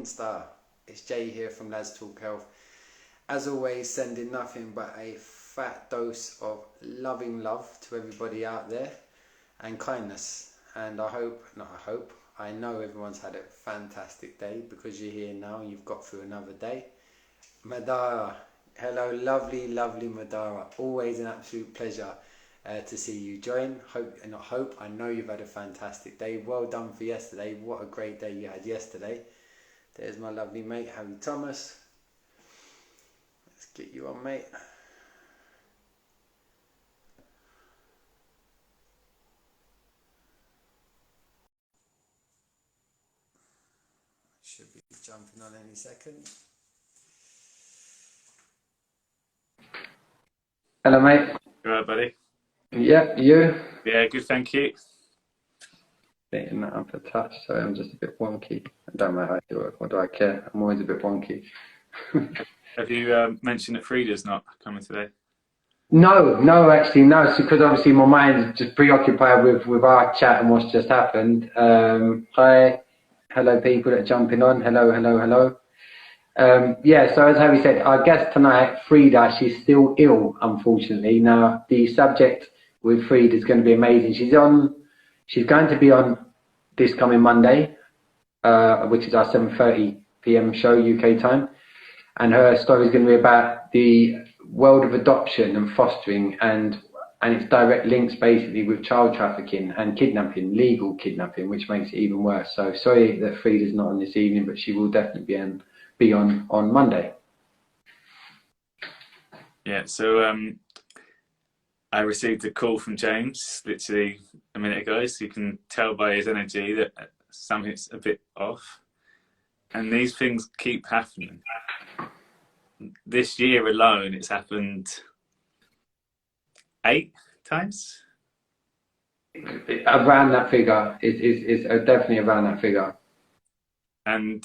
Insta. It's Jay here from Lads Talk Health. As always, sending nothing but a fat dose of loving love to everybody out there and kindness. And I know everyone's had a fantastic day because you're here now and you've got through another day. Madara, hello, lovely Madara. Always an absolute pleasure to see you join. I know you've had a fantastic day. Well done for yesterday. What a great day you had yesterday. There's my lovely mate, Harry Thomas. Let's get you on, mate. Should be jumping on any second. Hello, mate. You alright, buddy? Yeah, you? Yeah, good, thank you. Getting that up a touch, so I'm just a bit wonky. I don't know how to work, what do I care? I'm always a bit wonky. Have you mentioned that Frida's not coming today? No, actually, no. It's because obviously my mind is just preoccupied with our chat and what's just happened. Hi, hello people that are jumping on. Hello. Yeah, so as Harry said, our guest tonight, Frida, she's still ill, unfortunately. Now, the subject with Frida is going to be amazing. She's going to be on this coming Monday, which is our 7:30 p.m. show, UK time. And her story is going to be about the world of adoption and fostering and its direct links basically with child trafficking and kidnapping, legal kidnapping, which makes it even worse. So sorry that Frida's not on this evening, but she will definitely be on Monday. Yeah, so I received a call from James literally a minute ago, so you can tell by his energy that something's a bit off. And these things keep happening. This year alone, it's happened 8 times? Around that figure. It's definitely around that figure. And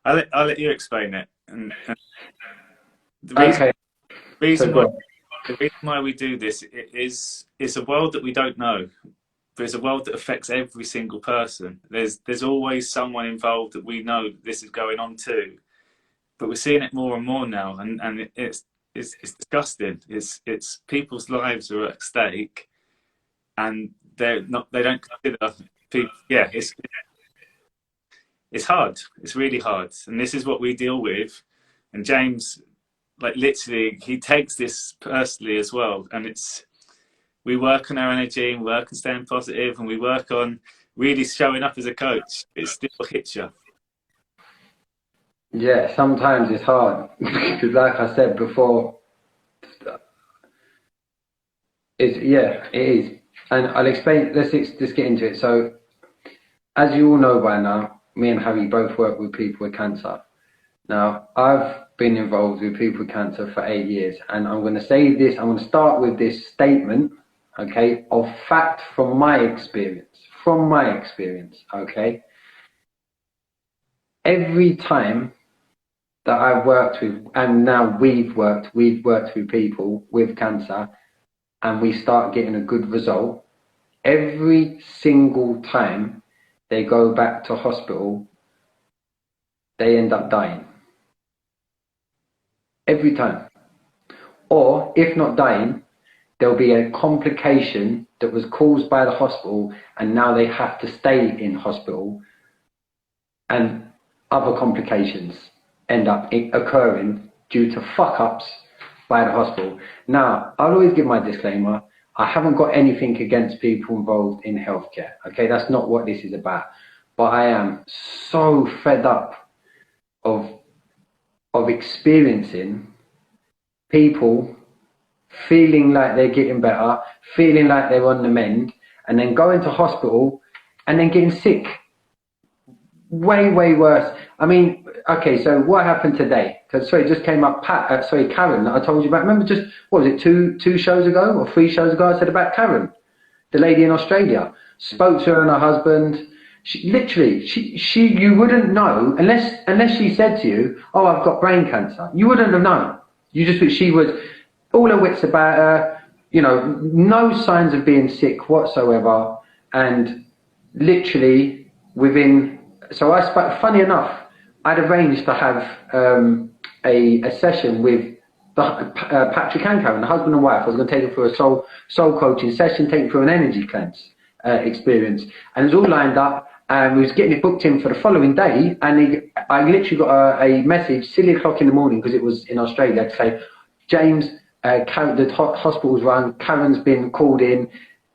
I'll let you explain it. And The reason why we do this is it's a world that we don't know, but it's a world that affects every single person. There's always someone involved that we know this is going on to, but we're seeing it more and more now, and it's disgusting. It's people's lives are at stake, and they don't consider people. Yeah, it's hard. It's really hard, and this is what we deal with. And James, like literally, he takes this personally as well. And we work on our energy, and work on staying positive, and we work on really showing up as a coach. It still hits you. Yeah, sometimes it's hard because, like I said before, it is. And I'll explain. Let's get into it. So, as you all know by now, me and Harry both work with people with cancer. Now, I've been involved with people with cancer for 8 years, and I'm going to say this. I'm going to start with this statement, okay, of fact from my experience. Okay. Every time that I've worked with, and now we've worked with people with cancer, and we start getting a good result, every single time they go back to hospital, they end up dying. Every time. Or, if not dying, there'll be a complication that was caused by the hospital, and now they have to stay in hospital, and other complications end up occurring due to fuck-ups by the hospital. Now, I'll always give my disclaimer. I haven't got anything against people involved in healthcare. Okay, that's not what this is about. But I am so fed up of experiencing people feeling like they're getting better, feeling like they're on the mend, and then going to hospital and then getting sick. Way worse. I mean, okay, so what happened today? Sorry, it just came up, Karen, that I told you about. Remember just, what was it, two shows ago or 3 shows ago, I said about Karen, the lady in Australia. Spoke to her and her husband. She you wouldn't know unless she said to you, oh, I've got brain cancer. You wouldn't have known. She was all her wits about her, no signs of being sick whatsoever. And literally within so funny enough, I'd arranged to have a session with Patrick and Karen, the husband and wife. I was going to take them through a soul coaching session, take them through an energy cleanse experience, and it was all lined up. And we was getting it booked in for the following day, and I literally got a message, silly o'clock in the morning, because it was in Australia, to say, James, the hospital's run, Karen's been called in,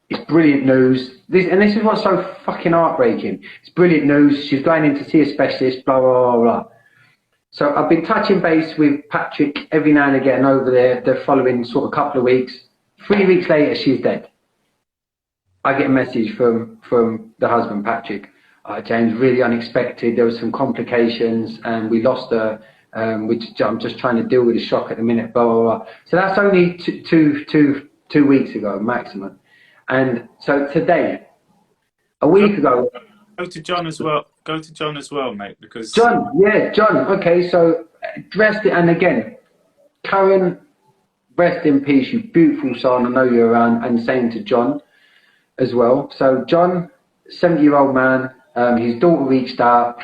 it's brilliant news. This is what's so fucking heartbreaking. It's brilliant news, she's going in to see a specialist, blah, blah, blah, blah. So I've been touching base with Patrick every now and again over there, the following sort of couple of weeks. 3 weeks later, she's dead. I get a message from the husband, Patrick. James, really unexpected. There was some complications, and we lost her. Which I'm just trying to deal with the shock at the minute. Blah blah blah. So that's only two weeks ago maximum. And so today, a week ago. Go to John as well. Go to John as well, mate. Because John. Okay, so rest it. And again, Karen, rest in peace, you beautiful soul. I know you're around. And same to John as well. So John, 70-year-old man. His daughter reached out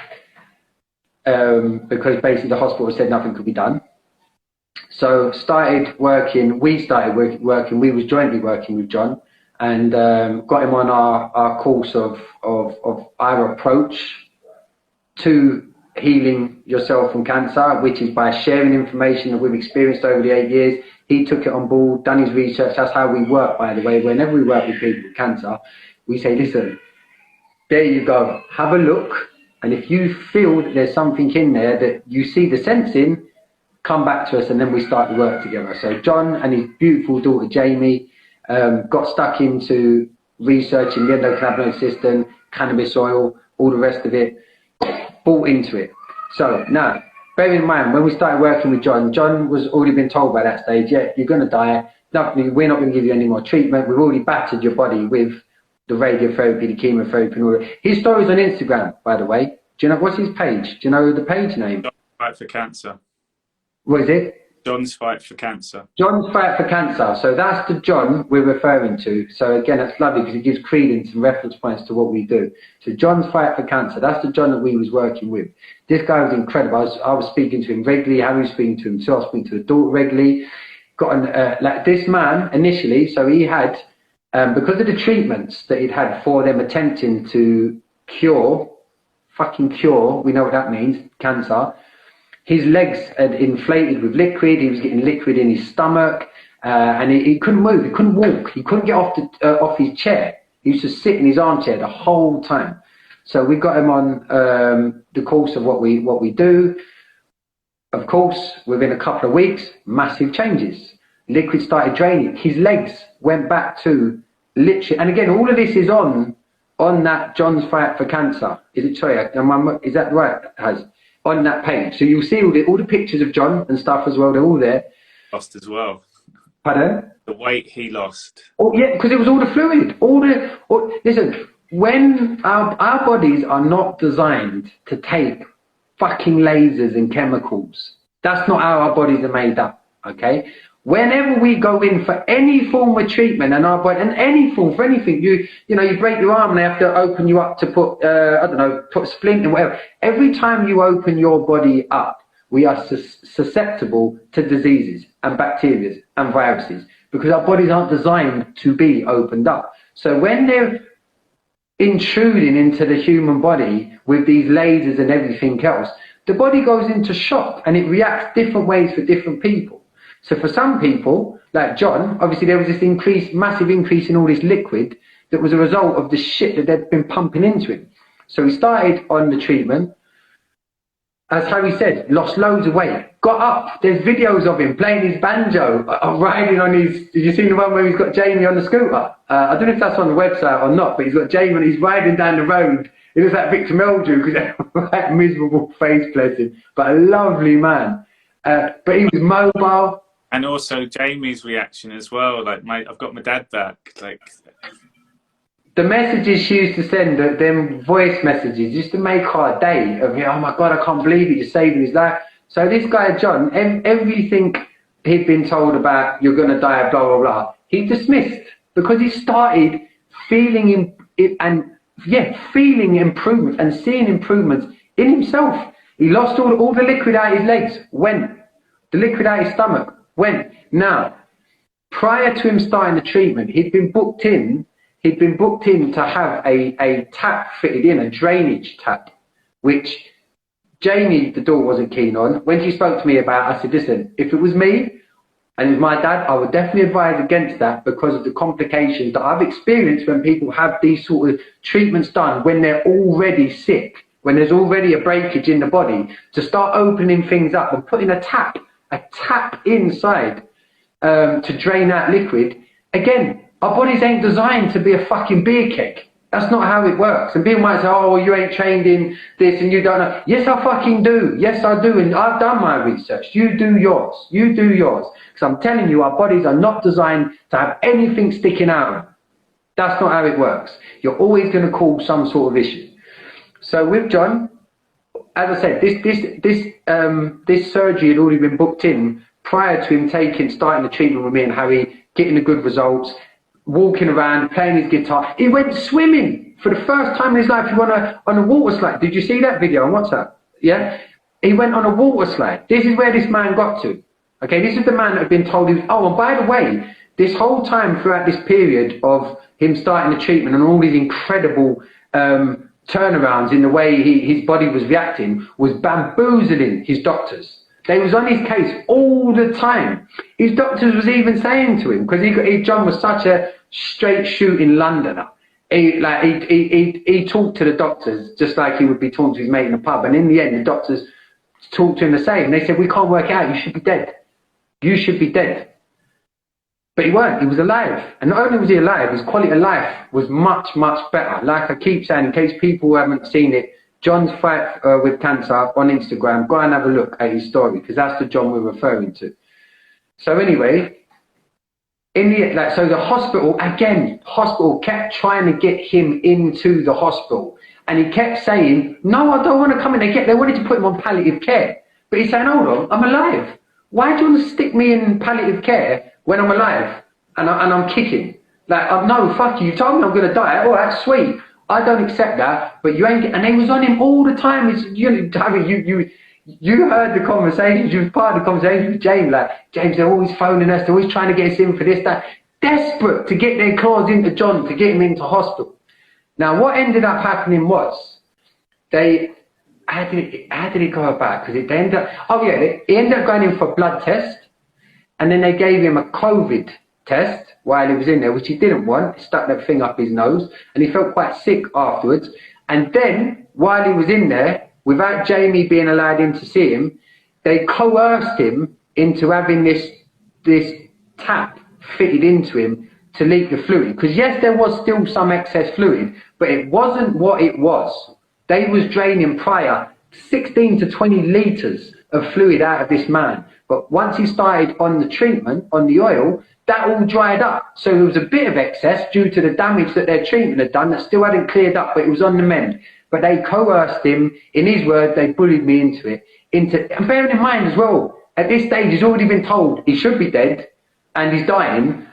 because basically the hospital said nothing could be done. So we started working, we was jointly working with John, and got him on our course of our approach to healing yourself from cancer, which is by sharing information that we've experienced over the 8 years. He took it on board, done his research. That's how we work, by the way. Whenever we work with people with cancer, we say, listen, there you go, have a look, and if you feel that there's something in there that you see the sense in, come back to us, and then we start to work together. So John and his beautiful daughter Jamie got stuck into researching the endocannabinoid system, cannabis oil, all the rest of it, bought into it. So now, bear in mind, when we started working with John, John was already been told by that stage, yeah, you're going to die, we're not going to give you any more treatment, we've already battered your body with the radiotherapy, the chemotherapy, and all that. His story's on Instagram, by the way. Do you know, what's his page? Do you know the page name? John's Fight for Cancer. What is it? John's Fight for Cancer. John's Fight for Cancer. So that's the John we're referring to. So again, that's lovely because it gives credence and reference points to what we do. So John's Fight for Cancer, that's the John that we was working with. This guy was incredible. I was speaking to him regularly. Harry was speaking to him too. I was speaking to the daughter regularly. Like this man initially, so he had, because of the treatments that he'd had for them attempting to cure, we know what that means, cancer, his legs had inflated with liquid, he was getting liquid in his stomach, and he couldn't move, he couldn't walk, he couldn't get off his chair. He used to sit in his armchair the whole time. So we got him on the course of what we do. Of course, within a couple of weeks, massive changes. Liquid started draining. His legs went back to literally, and again, all of this is on that John's Fight for Cancer. Is that right, Haz? On that page. So you'll see all the pictures of John and stuff as well. They're all there. Lost as well. Pardon? The weight he lost. Oh yeah, because it was all the fluid. Listen, when our bodies are not designed to take fucking lasers and chemicals, that's not how our bodies are made up. Okay. Whenever we go in for any form of treatment and our body, and any form for anything, you break your arm and they have to open you up to put, put a splint and whatever. Every time you open your body up, we are susceptible to diseases and bacteria and viruses because our bodies aren't designed to be opened up. So when they're intruding into the human body with these lasers and everything else, the body goes into shock and it reacts different ways for different people. So for some people, like John, obviously there was this massive increase in all this liquid that was a result of the shit that they'd been pumping into him. So he started on the treatment, as Harry said, lost loads of weight, got up. There's videos of him playing his banjo, riding on his, did you see the one where he's got Jamie on the scooter? I don't know if that's on the website or not, but he's got Jamie and he's riding down the road. It was like Victor Meldrew, because that miserable face, bless him, but a lovely man. But he was mobile. And also Jamie's reaction as well, like, I've got my dad back. Like, the messages she used to send, them voice messages, used to make our day of, oh my God, I can't believe he just saved his life. So this guy, John, everything he'd been told about, you're going to die, blah, blah, blah, he dismissed because he started feeling it and feeling improvement and seeing improvements in himself. He lost all the liquid out his legs, went. The liquid out his stomach, went. Now, prior to him starting the treatment, he'd been booked in to have a tap fitted in, a drainage tap, which Jamie, the daughter, wasn't keen on. When she spoke to me about it, I said, listen, if it was me and it was my dad, I would definitely advise against that because of the complications that I've experienced when people have these sort of treatments done when they're already sick, when there's already a breakage in the body, to start opening things up and putting a tap inside to drain out liquid. Again, our bodies ain't designed to be a fucking beer keg. That's not how it works. And people might say, oh, you ain't trained in this and you don't know. Yes, I fucking do. Yes, I do. And I've done my research. You do yours. You do yours. Because I'm telling you, our bodies are not designed to have anything sticking out of them. That's not how it works. You're always going to cause some sort of issue. So with John, as I said, this surgery had already been booked in prior to him starting the treatment with me and Harry, getting the good results, walking around, playing his guitar. He went swimming for the first time in his life. He went on a water slide. Did you see that video on WhatsApp? Yeah? He went on a water slide. This is where this man got to. Okay, this is the man that had been told he was, oh, and by the way, this whole time throughout this period of him starting the treatment and all these incredible turnarounds in the way his body was reacting, was bamboozling his doctors. They was on his case all the time. His doctors was even saying to him, because John was such a straight shooting Londoner. He talked to the doctors just like he would be talking to his mate in the pub. And in the end, the doctors talked to him the same. They said, we can't work it out. You should be dead. You should be dead. But he weren't. He was alive. And not only was he alive, his quality of life was much, much better. Like I keep saying, in case people haven't seen it, John's fight with cancer on Instagram, go and have a look at his story, because that's the John we're referring to. So anyway, so the hospital kept trying to get him into the hospital. And he kept saying, no, I don't want to come in. They wanted to put him on palliative care. But he's saying, hold on, I'm alive. Why do you want to stick me in palliative care when I'm alive and I'm kicking? No, fuck you. You told me I'm going to die. Oh, that's sweet. I don't accept that, but you ain't. And they was on him all the time. You heard the conversations. You was part of the conversation with James. James, they're always phoning us. They're always trying to get us in for this, that. Desperate to get their claws into John, to get him into hospital. Now, what ended up happening was how did it go about? Because he ended up going in for a blood test, and then they gave him a COVID test while he was in there, which he didn't want. He stuck that thing up his nose, and he felt quite sick afterwards. And then, while he was in there, without Jamie being allowed in to see him, they coerced him into having this tap fitted into him to leak the fluid. Because yes, there was still some excess fluid, but it wasn't what it was. They was draining prior 16 to 20 litres of fluid out of this man. But once he started on the treatment, on the oil, that all dried up. So there was a bit of excess due to the damage that their treatment had done that still hadn't cleared up, but it was on the mend. But they coerced him, in his words, they bullied me into it. And bearing in mind as well, at this stage, he's already been told he should be dead and he's dying.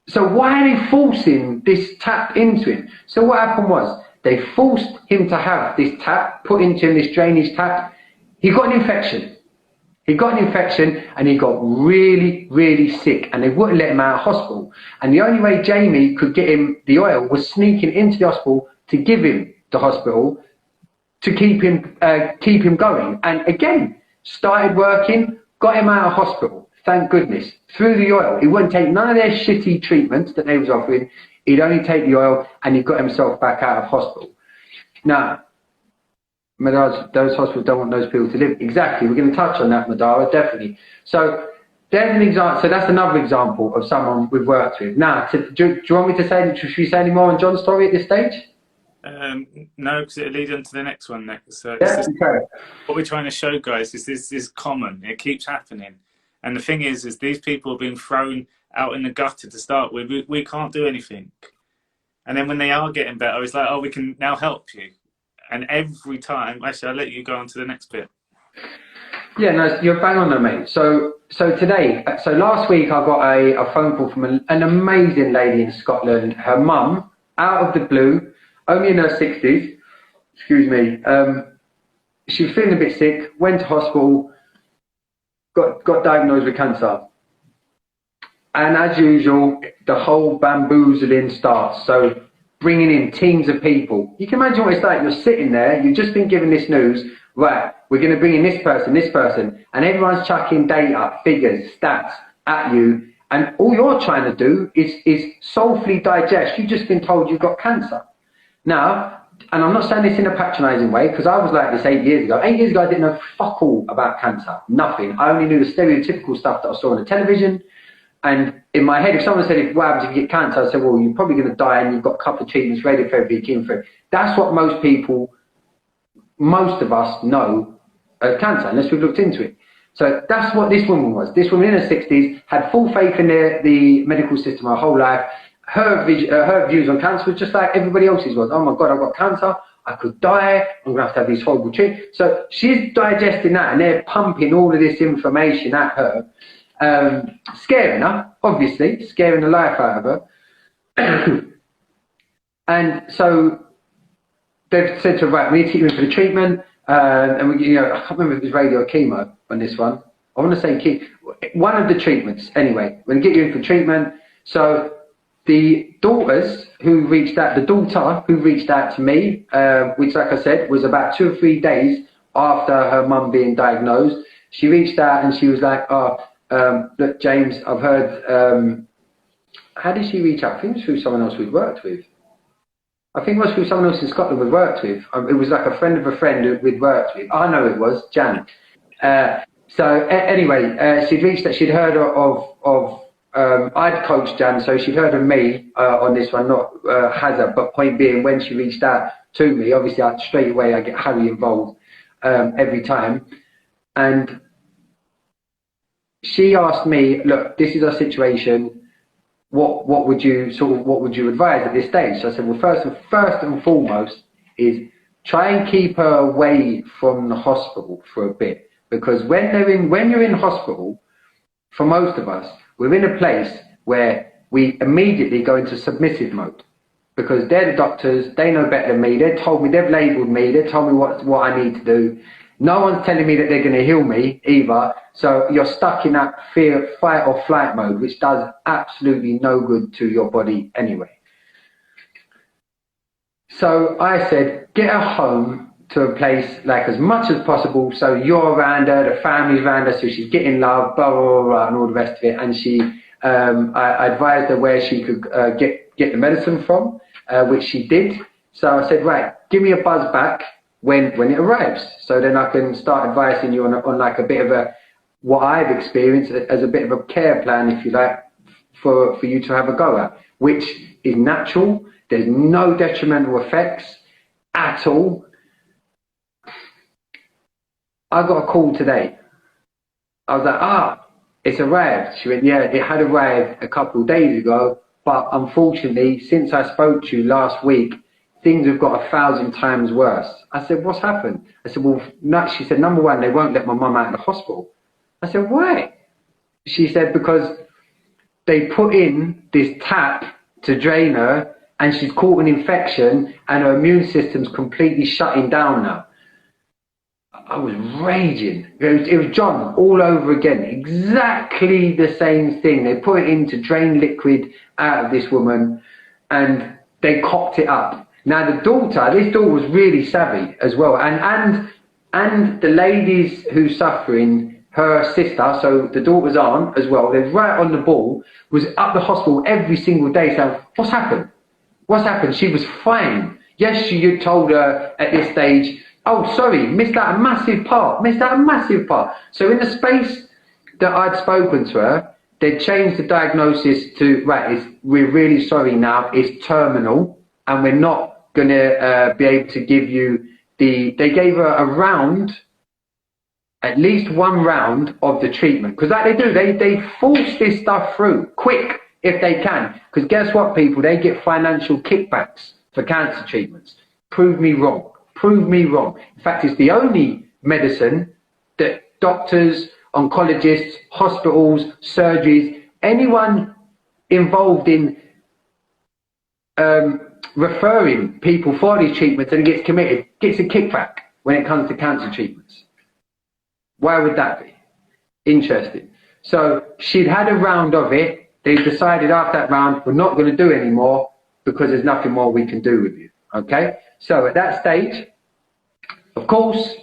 So why are they forcing this tap into him? So what happened was, they forced him to have this tap put into him, this drainage tap. He got an infection. And he got really, really sick, and they wouldn't let him out of hospital. And the only way Jamie could get him the oil was sneaking into the hospital to give him the hospital to keep him going. And again, started working, got him out of hospital. Thank goodness. Through the oil. He wouldn't take none of their shitty treatments that they was offering. He'd only take the oil, and he got himself back out of hospital. Now, Madara, those hospitals don't want those people to live. Exactly. We're going to touch on that, Madara, definitely. So there's an example. So that's another example of someone we've worked with. Now, do you want me to say? Should we say any more on John's story at this stage? No, because it'll lead on to the next one next. So yeah, okay. What we're trying to show, guys, is this is common. It keeps happening. And the thing is these people have been thrown out in the gutter to start with. We can't do anything. And then when they are getting better, it's like, oh, we can now help you. And every time, actually, I'll let you go on to the next bit. Yeah, no, you're bang on there, mate. So last week I got a phone call from an amazing lady in Scotland. Her mum, out of the blue, only in her 60s, excuse me. She was feeling a bit sick, went to hospital, got diagnosed with cancer. And as usual, the whole bamboozling starts. So bringing in teams of people. You can imagine what it's like. You're sitting there, you've just been given this news, right, we're going to bring in this person, and everyone's chucking data, figures, stats at you, and all you're trying to do is soulfully digest. You've just been told you've got cancer. Now, and I'm not saying this in a patronising way, because I was like this 8 years ago. 8 years ago, I didn't know fuck all about cancer. Nothing. I only knew the stereotypical stuff that I saw on the television. And in my head, if someone said, what happens if you get cancer? I said, well, you're probably going to die and you've got a couple of treatments, radiotherapy, chemotherapy. That's what most of us know of cancer, unless we've looked into it. So that's what this woman was. This woman in her 60s had full faith in the medical system her whole life. Her views on cancer was just like everybody else's was. Oh my God, I've got cancer. I could die. I'm going to have these horrible treatments. So she's digesting that and they're pumping all of this information at her. Scaring her, obviously, scaring the life out of her. And so they've said to her, right, we need to get you in for the treatment. And we, I can't remember if it was radio or chemo on this one. I want to say one of the treatments. Anyway, we're going to get you in for treatment. So the daughter who reached out to me, which, like I said, was about 2 or 3 days after her mum being diagnosed, she reached out and she was like, look, James, I've heard, how did she reach out? I think it was through someone else we'd worked with. I think it was through someone else in Scotland we'd worked with. It was like a friend of a friend who we'd worked with. I know it was, Jan. Anyway, she'd reached out, she'd heard I'd coached Jan, so she'd heard of me on this one, not Hazard, but point being, when she reached out to me, obviously straight away I get Harry involved every time. And she asked me, look, this is our situation. What would you advise at this stage? So I said, well, first and foremost is try and keep her away from the hospital for a bit, because when you're in hospital, for most of us, we're in a place where we immediately go into submissive mode, because they're the doctors, they know better than me, they've labelled me, they've told me what I need to do. No one's telling me that they're going to heal me either. So you're stuck in that fear, fight or flight mode, which does absolutely no good to your body anyway. So I said, get her home to a place like as much as possible, so you're around her, the family's around her, so she's getting love, blah, blah, blah, and all the rest of it. And she, I advised her where she could get the medicine from, which she did. So I said, right, give me a buzz back when it arrives, so then I can start advising you on like a bit of what I've experienced as a bit of a care plan, if you like, for you to have a go at, which is natural. There's no detrimental effects at all. I got a call today. I was like, it's arrived. She went, yeah, it had arrived a couple of days ago, but unfortunately, since I spoke to you last week, things have got 1,000 times worse. I said, what's happened? I said, well, she said, number one, they won't let my mum out of the hospital. I said, why? She said, because they put in this tap to drain her and she's caught an infection and her immune system's completely shutting down now. I was raging. It was John all over again. Exactly the same thing. They put it in to drain liquid out of this woman and they cocked it up. Now this daughter was really savvy as well. And the ladies who's suffering, her sister, so the daughter's aunt as well, they're right on the ball, was at the hospital every single day saying, what's happened? What's happened? She was fine. Yes, you told her at this stage, oh, sorry, missed out a massive part. So in the space that I'd spoken to her, they'd changed the diagnosis to, right, we're really sorry now, it's terminal, and we're not going to be able to give you they gave her a round, at least one round of the treatment. Because like they do, they force this stuff through quick if they can. Because guess what, people? They get financial kickbacks for cancer treatments. Prove me wrong. In fact, it's the only medicine that doctors, oncologists, hospitals, surgeries, anyone involved in referring people for these treatments and gets committed, gets a kickback when it comes to cancer treatments. Why would that be? Interesting. So she'd had a round of it. They decided after that round, we're not going to do any more because there's nothing more we can do with you. Okay? So at that stage, of course,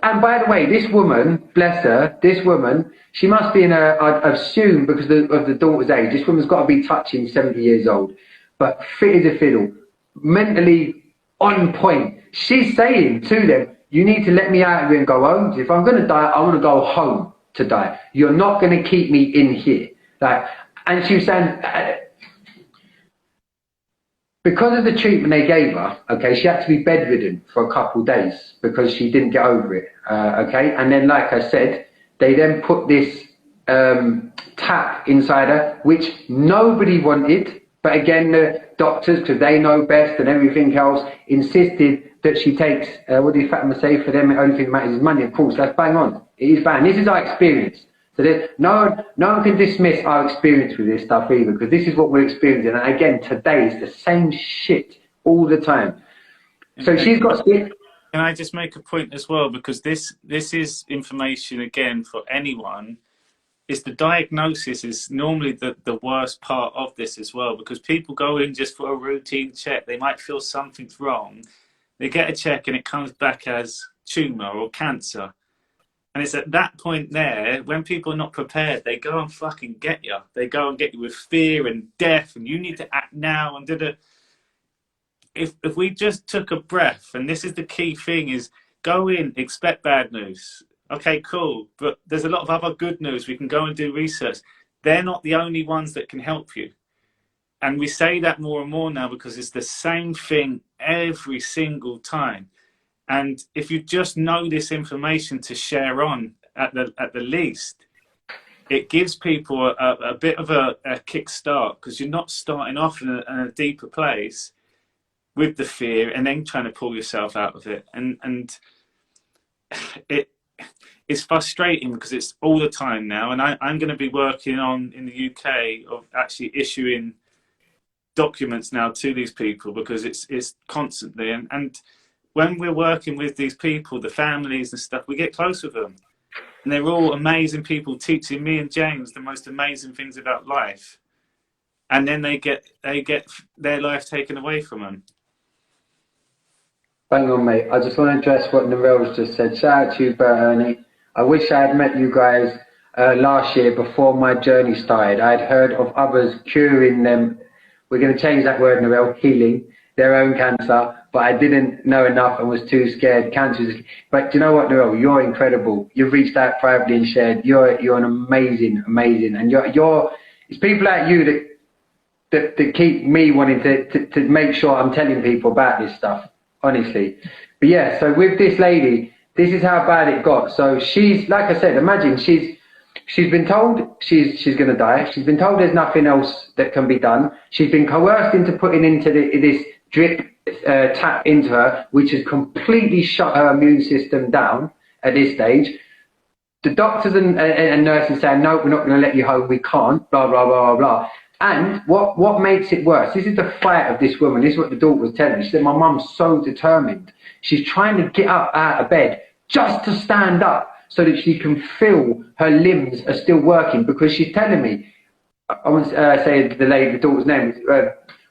and by the way, this woman, bless her, this woman, she must be in a, I'd assume because of the daughter's age, this woman's got to be touching 70 years old, but fit as a fiddle, mentally on point. She's saying to them, you need to let me out of here and go home. If I'm going to die, I want to go home to die. You're not going to keep me in here. Like, and she was saying, because of the treatment they gave her, okay, she had to be bedridden for a couple of days because she didn't get over it, okay? And then, like I said, they then put this tap inside her, which nobody wanted. But again, the doctors, because they know best and everything else, insisted that she takes, what did Fatima say? For them, the only thing that matters is money. Of course, that's bang on. It is bang. This is our experience. So no one can dismiss our experience with this stuff either, because this is what we're experiencing. And again, today is the same shit all the time. So she's got... Can I just make a point as well? Because this is information, again, for anyone. Is the diagnosis is normally the worst part of this as well, because people go in just for a routine check. They might feel something's wrong. They get a check and it comes back as tumour or cancer. And it's at that point there, when people are not prepared, they go and fucking get you. They go and get you with fear and death, and you need to act now. And if we just took a breath, and this is the key thing, is go in, expect bad news. Okay, cool. But there's a lot of other good news. We can go and do research. They're not the only ones that can help you. And we say that more and more now because it's the same thing every single time. And if you just know this information to share on at the least, it gives people a bit of a kickstart, because you're not starting off in a deeper place with the fear and then trying to pull yourself out of it. And it's frustrating because it's all the time now. And I'm going to be working on, in the UK, of actually issuing documents now to these people, because it's constantly. And when we're working with these people, the families and stuff, we get close with them. And they're all amazing people teaching me and James the most amazing things about life. And then they get their life taken away from them. Bang on, mate. I just want to address what Narelle's just said. Shout out to you, Bert Ernie. I wish I had met you guys last year before my journey started. I had heard of others curing them. We're going to change that word, Narelle, healing their own cancer. But I didn't know enough and was too scared. But do you know what, Narelle? You're incredible. You've reached out privately and shared. You're an amazing, and it's people like you that keep me wanting to make sure I'm telling people about this stuff, honestly. But yeah, so with this lady, this is how bad it got. So she's, like I said, imagine she's been told she's going to die. She's been told there's nothing else that can be done. She's been coerced into putting into this drip tap into her, which has completely shut her immune system down at this stage. The doctors and nurses saying, no, we're not going to let you home, we can't, blah, blah, blah, blah, blah. And what makes it worse, this is the fight of this woman. This is what the daughter was telling me. She said, my mum's so determined. She's trying to get up out of bed just to stand up so that she can feel her limbs are still working, because she's telling me, I won't say the daughter's name,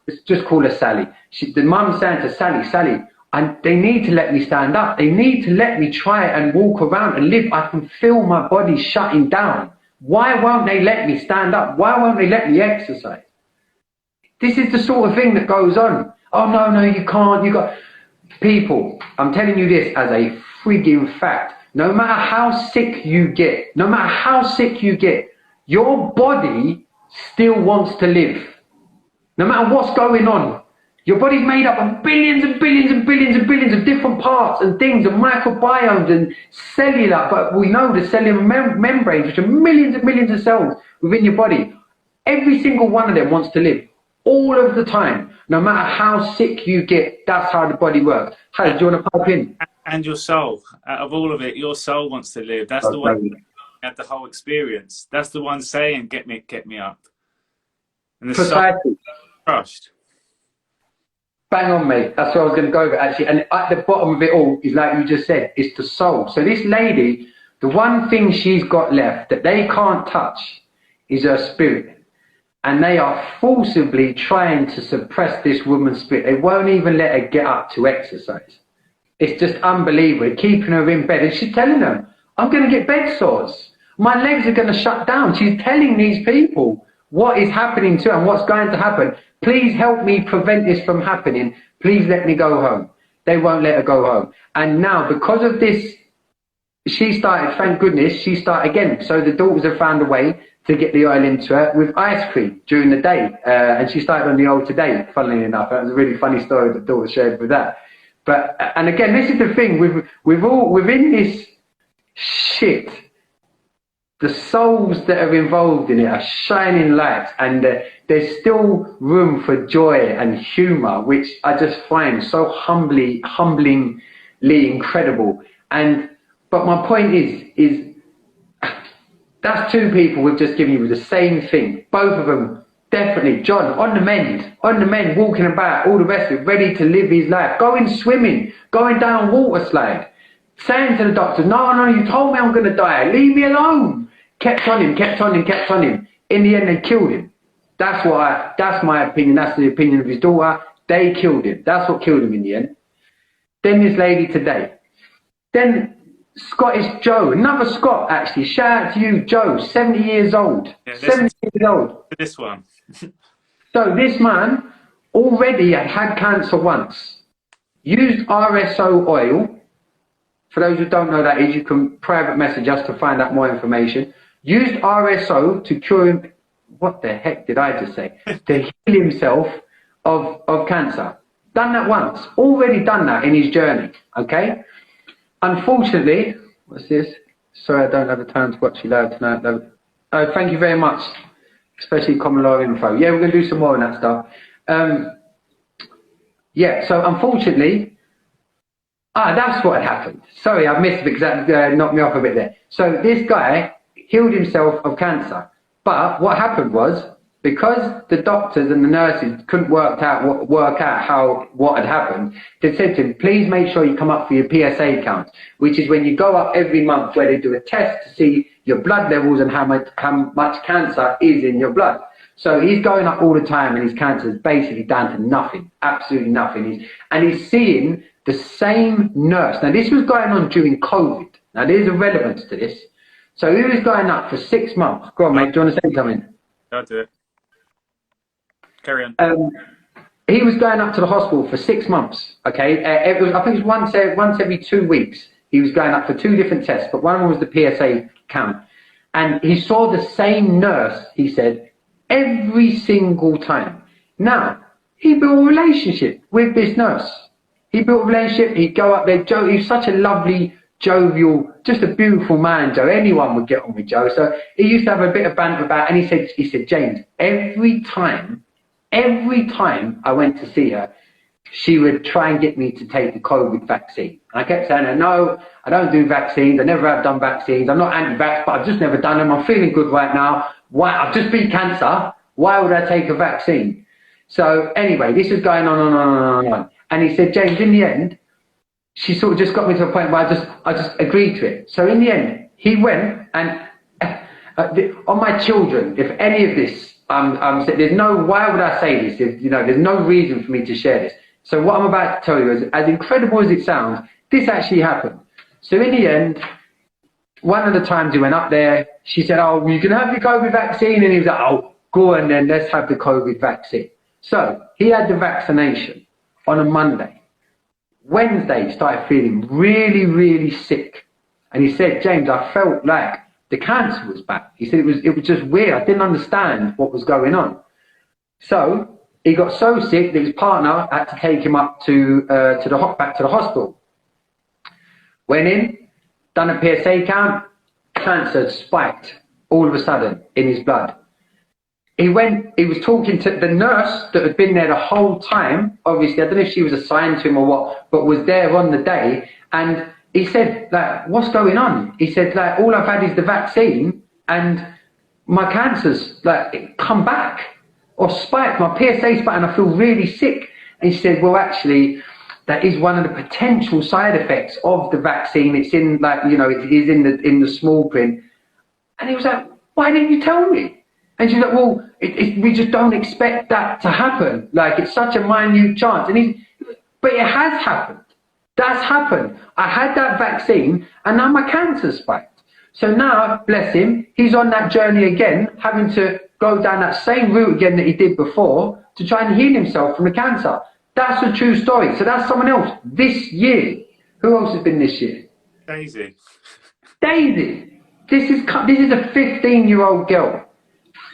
let's just call her Sally. The mum's saying to Sally, and they need to let me stand up. They need to let me try and walk around and live. I can feel my body shutting down. Why won't they let me stand up? Why won't they let me exercise? This is the sort of thing that goes on. Oh, no, you can't. You got... People, I'm telling you this as a frigging fact. No matter how sick you get, your body still wants to live. No matter what's going on, your body's made up of billions and billions and billions and billions of different parts and things, and microbiomes and cellular, but we know the cellular membranes, which are millions and millions of cells within your body. Every single one of them wants to live all of the time. No matter how sick you get, that's how the body works. Hey, do you want to pipe in? And your soul, out of all of it, your soul wants to live. That's the one that had the whole experience. That's the one saying, get me up. And the soul crushed. Bang on, mate. That's where I was going to go with it, actually. And at the bottom of it all is, like you just said, it's the soul. So this lady, the one thing she's got left that they can't touch is her spirit. And they are forcibly trying to suppress this woman's spirit. They won't even let her get up to exercise. It's just unbelievable. Keeping her in bed. And she's telling them, I'm going to get bed sores. My legs are going to shut down. She's telling these people what is happening to her and what's going to happen. Please help me prevent this from happening. Please let me go home. They won't let her go home. And now, because of this, she started, thank goodness, she started again. So the daughters have found a way to get the oil into her with ice cream during the day. And she started on the oil today, funnily enough. That was a really funny story that daughter shared with that. But, and again, this is the thing, within this shit, the souls that are involved in it are shining lights, and there's still room for joy and humour, which I just find so humblingly incredible. But my point is that's two people we've just given you the same thing. Both of them, definitely. John, on the mend, walking about, all the rest of it, ready to live his life, going swimming, going down water slide, saying to the doctor, no, you told me I'm going to die, leave me alone. Kept on him. In the end, they killed him. That's my opinion. That's the opinion of his daughter. They killed him. That's what killed him in the end. Then this lady today. Then Scottish Joe, another Scot actually. Shout out to you, Joe, 70 years old. Yeah, 70 years old. This one. So this man already had cancer once. Used RSO oil. For those who don't know that is, you can private message us to find out more information. Used RSO to cure him. What the heck did I just say? To heal himself of cancer. Done that once. Already done that in his journey. Okay? Unfortunately, what's this? Sorry, I don't have the time to watch you live tonight. Oh, thank you very much. Especially common law info. Yeah, we're going to do some more on that stuff. Yeah, so unfortunately, that's what happened. Sorry, I missed it because that knocked me off a bit there. So this guy healed himself of cancer. But what happened was, because the doctors and the nurses couldn't work out what had happened, they said to him, please make sure you come up for your PSA count, which is when you go up every month where they do a test to see your blood levels and how much cancer is in your blood. So he's going up all the time and his cancer is basically down to nothing, absolutely nothing. He's seeing the same nurse. Now this was going on during COVID. Now there's a relevance to this. So he was going up for 6 months. Go on, mate, do you want to say something? I'll do it. Carry on. He was going up to the hospital for 6 months. Okay, I think it was once every 2 weeks. He was going up for 2 different tests, but one of them was the PSA count. And he saw the same nurse, he said, every single time. Now, he built a relationship with this nurse. He built a relationship. He'd go up there. Joe, he's such a lovely, jovial, just a beautiful man, Joe. Anyone would get on with Joe. So he used to have a bit of banter about, and he said, James, every time I went to see her, she would try and get me to take the COVID vaccine. And I kept saying, no, I don't do vaccines. I never have done vaccines. I'm not anti-vax, but I've just never done them. I'm feeling good right now. Why? I've just beat cancer. Why would I take a vaccine? So anyway, this is going on. And he said, James, in the end, she sort of just got me to a point where I just agreed to it. So in the end, he went and on my children, if any of this, there's no, why would I say this? If, there's no reason for me to share this. So what I'm about to tell you is, as incredible as it sounds, this actually happened. So in the end, one of the times he went up there, she said, oh, you can have the COVID vaccine. And he was like, oh, go on then, let's have the COVID vaccine. So he had the vaccination on a Monday. Wednesday, he started feeling really, really sick. And he said, James, I felt like the cancer was back. He said it was just weird. I didn't understand what was going on. So he got so sick that his partner had to take him up back to the hospital. Went in, done a PSA count, cancer spiked all of a sudden in his blood. He was talking to the nurse that had been there the whole time. Obviously, I don't know if she was assigned to him or what, but was there on the day. And he said, like, what's going on? He said, like, all I've had is the vaccine and my cancer's like come back or spiked. My PSA spiked and I feel really sick. And she said, well, actually, that is one of the potential side effects of the vaccine. It's in, like, you know, it is in the small print. And he was like, why didn't you tell me? And she's like, well, we just don't expect that to happen. Like, it's such a minute chance. But it has happened. That's happened. I had that vaccine, and now my cancer spiked. So now, bless him, he's on that journey again, having to go down that same route again that he did before to try and heal himself from the cancer. That's a true story. So that's someone else this year. Who else has been this year? Daisy. Daisy. This is a 15-year-old girl.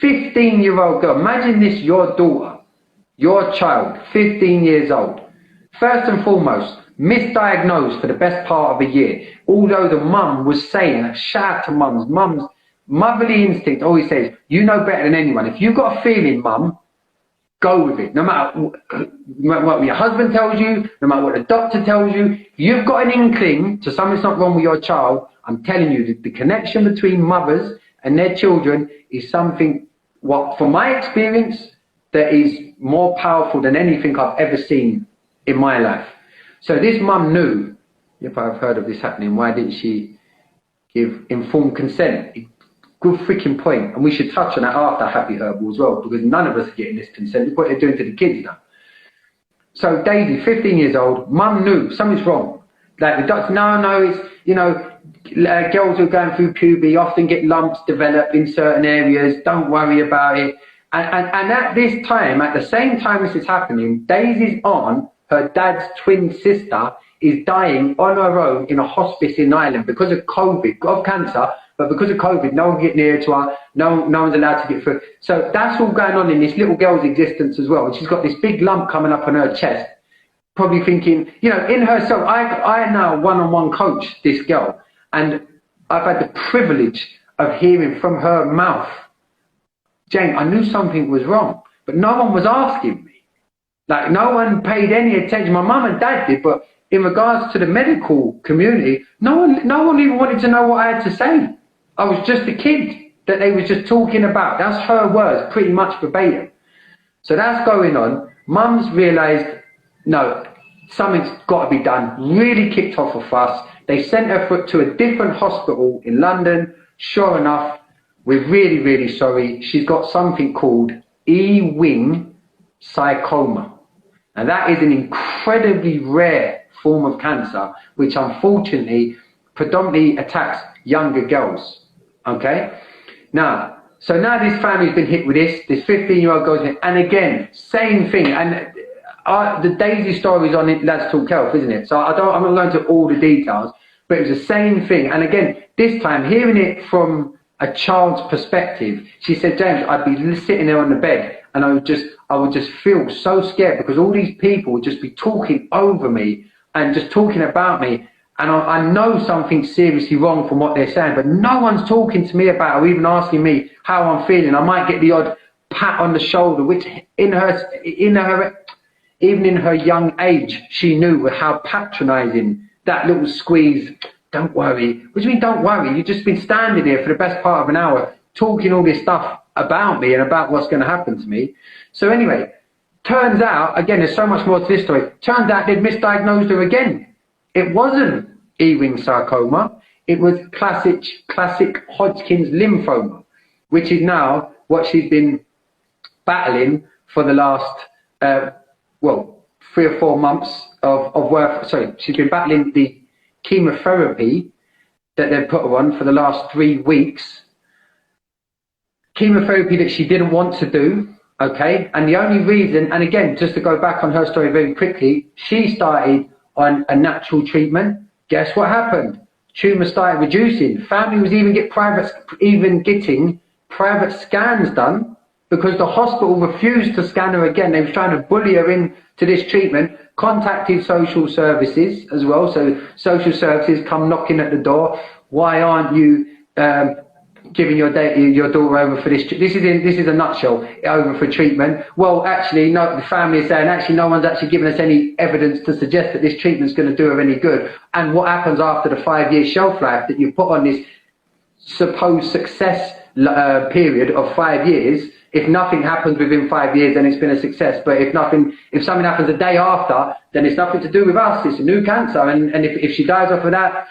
15-year-old girl. Imagine this, your daughter, your child, 15 years old. First and foremost, misdiagnosed for the best part of a year. Although the mum was saying, shout out to mums, motherly instinct always says, you know better than anyone. If you've got a feeling, mum, go with it. No matter what your husband tells you, no matter what the doctor tells you, you've got an inkling to something's not wrong with your child. I'm telling you that the connection between mothers and their children is something, what from my experience, that is more powerful than anything I've ever seen in my life. So this mum knew, if I've heard of this happening, why didn't she give informed consent? Good freaking point. And we should touch on that after Happy Herbal as well, because none of us are getting this consent. Look what they're doing to the kids now. So Daisy, 15 years old, mum knew something's wrong. Like the doctor, no, it's, you know, girls who are going through puberty often get lumps develop in certain areas. Don't worry about it. And at this time, at the same time this is happening, Daisy's aunt, her dad's twin sister, is dying on her own in a hospice in Ireland because of COVID, of cancer, but because of COVID, no one can get near to her, no one's allowed to get through. So that's all going on in this little girl's existence as well. And she's got this big lump coming up on her chest, probably thinking, you know, in herself, I now one-on-one coach this girl, and I've had the privilege of hearing from her mouth, Jane, I knew something was wrong, but no one was asking me. Like, no one paid any attention. My mum and dad did, but in regards to the medical community, no one even wanted to know what I had to say. I was just a kid that they was just talking about. That's her words, pretty much verbatim. So that's going on. Mum's realised, no, something's got to be done. Really kicked off a fuss. They sent her to a different hospital in London. Sure enough, we're really, really sorry. She's got something called Ewing sarcoma. Now that is an incredibly rare form of cancer, which unfortunately predominantly attacks younger girls. Okay? Now, so now this family's been hit with this 15-year-old goes in, and again, same thing. And the Daisy story is on it, Let's Talk Health, isn't it? So I'm not going to all the details, but it was the same thing. And again, this time, hearing it from a child's perspective, she said, James, I'd be sitting there on the bed, and I would just feel so scared because all these people would just be talking over me and just talking about me. And I know something's seriously wrong from what they're saying, but no one's talking to me about it or even asking me how I'm feeling. I might get the odd pat on the shoulder, which in her, even in her young age, she knew how patronizing that little squeeze. Don't worry. What do you mean, don't worry? You've just been standing here for the best part of an hour talking all this stuff about me and about what's going to happen to me. So anyway, turns out, again, there's so much more to this story. Turns out they'd misdiagnosed her again. It wasn't Ewing sarcoma. It was classic Hodgkin's lymphoma, which is now what she's been battling for the last, 3 or 4 months of work. Sorry, she's been battling the chemotherapy that they've put her on for the last 3 weeks. Chemotherapy that she didn't want to do, okay? And the only reason, and again, just to go back on her story very quickly, she started on a natural treatment. Guess what happened? Tumour started reducing. Family was even getting private scans done because the hospital refused to scan her again. They were trying to bully her into this treatment. Contacted social services as well. So social services come knocking at the door. Why aren't you giving your daughter over for this? This is a nutshell, over for treatment. Well, actually, no. The family is saying actually no one's actually given us any evidence to suggest that this treatment's going to do her any good. And what happens after the 5-year shelf life that you put on this supposed success period of 5 years? If nothing happens within 5 years, then it's been a success. But if something happens a day after, then it's nothing to do with us. It's a new cancer. And if she dies off of that,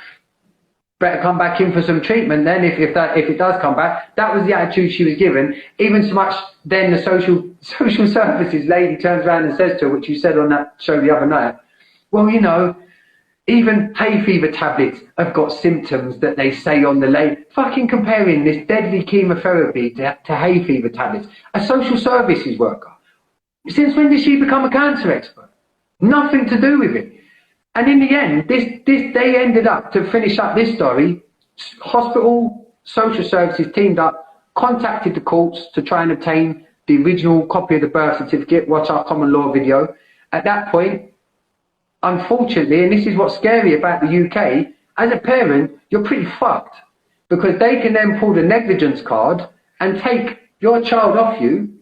better come back in for some treatment then if it does come back. That was the attitude she was given. Even so much then the social services lady turns around and says to her, which you said on that show the other night, well, you know, even hay fever tablets have got symptoms that they say on the label. Fucking comparing this deadly chemotherapy to hay fever tablets. A social services worker. Since when did she become a cancer expert? Nothing to do with it. And in the end, they ended up, to finish up this story, hospital social services teamed up, contacted the courts to try and obtain the original copy of the birth certificate, watch our common law video. At that point, unfortunately, and this is what's scary about the UK, as a parent, you're pretty fucked. Because they can then pull the negligence card and take your child off you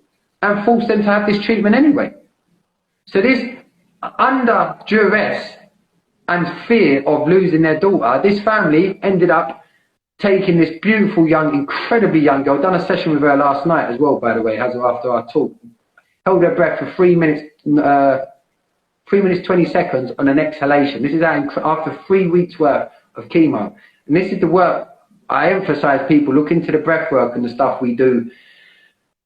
and force them to have this treatment anyway. So this, under duress and fear of losing their daughter, this family ended up taking this beautiful young, incredibly young girl, done a session with her last night as well, by the way, after our talk, held her breath for 3 minutes, 3 minutes 20 seconds on an exhalation. This is after 3 weeks worth of chemo. And this is the work I emphasize people look into, the breath work and the stuff we do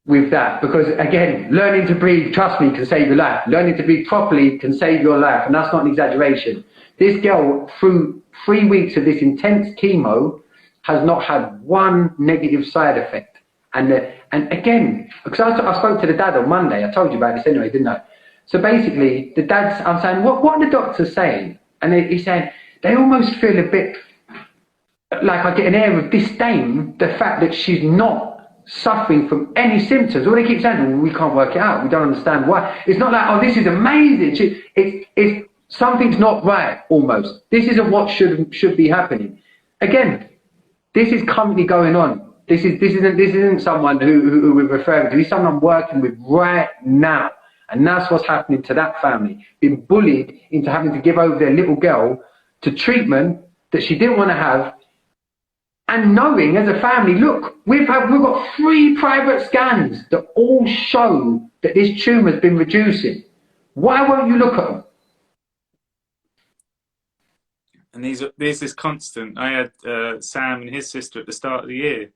with that, because again, learning to breathe, trust me, can save your life. Learning to breathe properly can save your life, and that's not an exaggeration. This girl, through 3 weeks of this intense chemo, has not had one negative side effect. And again, because I spoke to the dad on Monday, I told you about this anyway, didn't I? So basically, I'm saying, what are the doctors saying? And he's saying, they almost feel a bit like I get an air of disdain, the fact that she's not suffering from any symptoms. All they keep saying, well, we can't work it out, we don't understand why. It's not like, oh, this is amazing. It's something's not right, almost. This isn't what should be happening. Again, this is currently going on. This isn't someone who we're referring to. This is someone I'm working with right now. And that's what's happening to that family. Being bullied into having to give over their little girl to treatment that she didn't want to have. And knowing as a family, look, we've got 3 private scans that all show that this tumour's been reducing. Why won't you look at them? And there's this constant. I had Sam and his sister at the start of the year,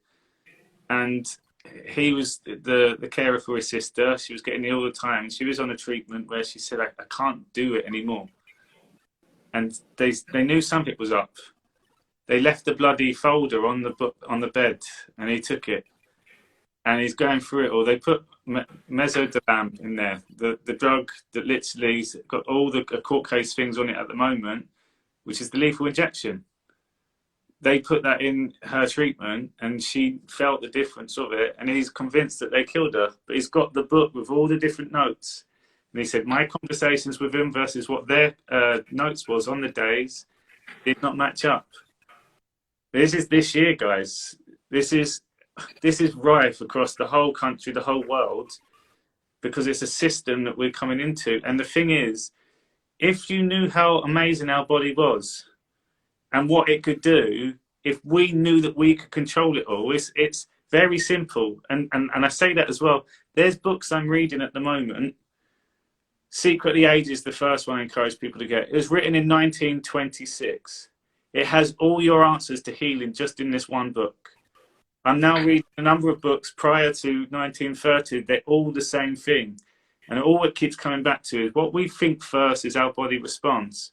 and he was the carer for his sister. She was getting ill all the time. She was on a treatment where she said, I can't do it anymore. And they knew something was up. They left the bloody folder on the bed, and he took it, and he's going through it all. They put mesodolam in there, the drug that literally's got all the court case things on it at the moment, which is the lethal injection. They put that in her treatment, and she felt the difference of it, and he's convinced that they killed her. But he's got the book with all the different notes, and he said my conversations with him versus what their notes was on the days did not match up. This is this year, guys. This is rife across the whole country, the whole world, because it's a system that we're coming into. And the thing is, if you knew how amazing our body was and what it could do, if we knew that we could control it all, it's very simple. And I say that as well. There's books I'm reading at the moment. Secret the Age is the first one I encourage people to get. It was written in 1926. It has all your answers to healing just in this one book. I'm now reading a number of books prior to 1930. They're all the same thing. And all it keeps coming back to is what we think first is our body response.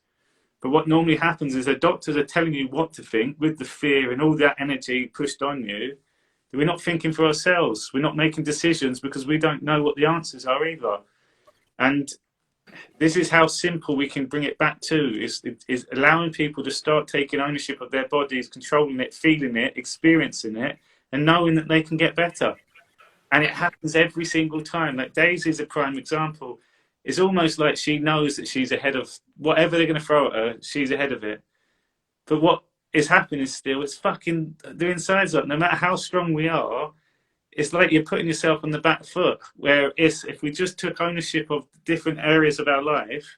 But what normally happens is the doctors are telling you what to think with the fear and all that energy pushed on you. We're not thinking for ourselves. We're not making decisions because we don't know what the answers are either. And this is how simple we can bring it back to, is allowing people to start taking ownership of their bodies, controlling it, feeling it, experiencing it, and knowing that they can get better. And it happens every single time. Like Daisy's a prime example. It's almost like she knows that she's ahead of whatever they're going to throw at her, she's ahead of it. But what is happening is still, it's fucking, the insides up. No matter how strong we are, it's like you're putting yourself on the back foot, where if we just took ownership of different areas of our life,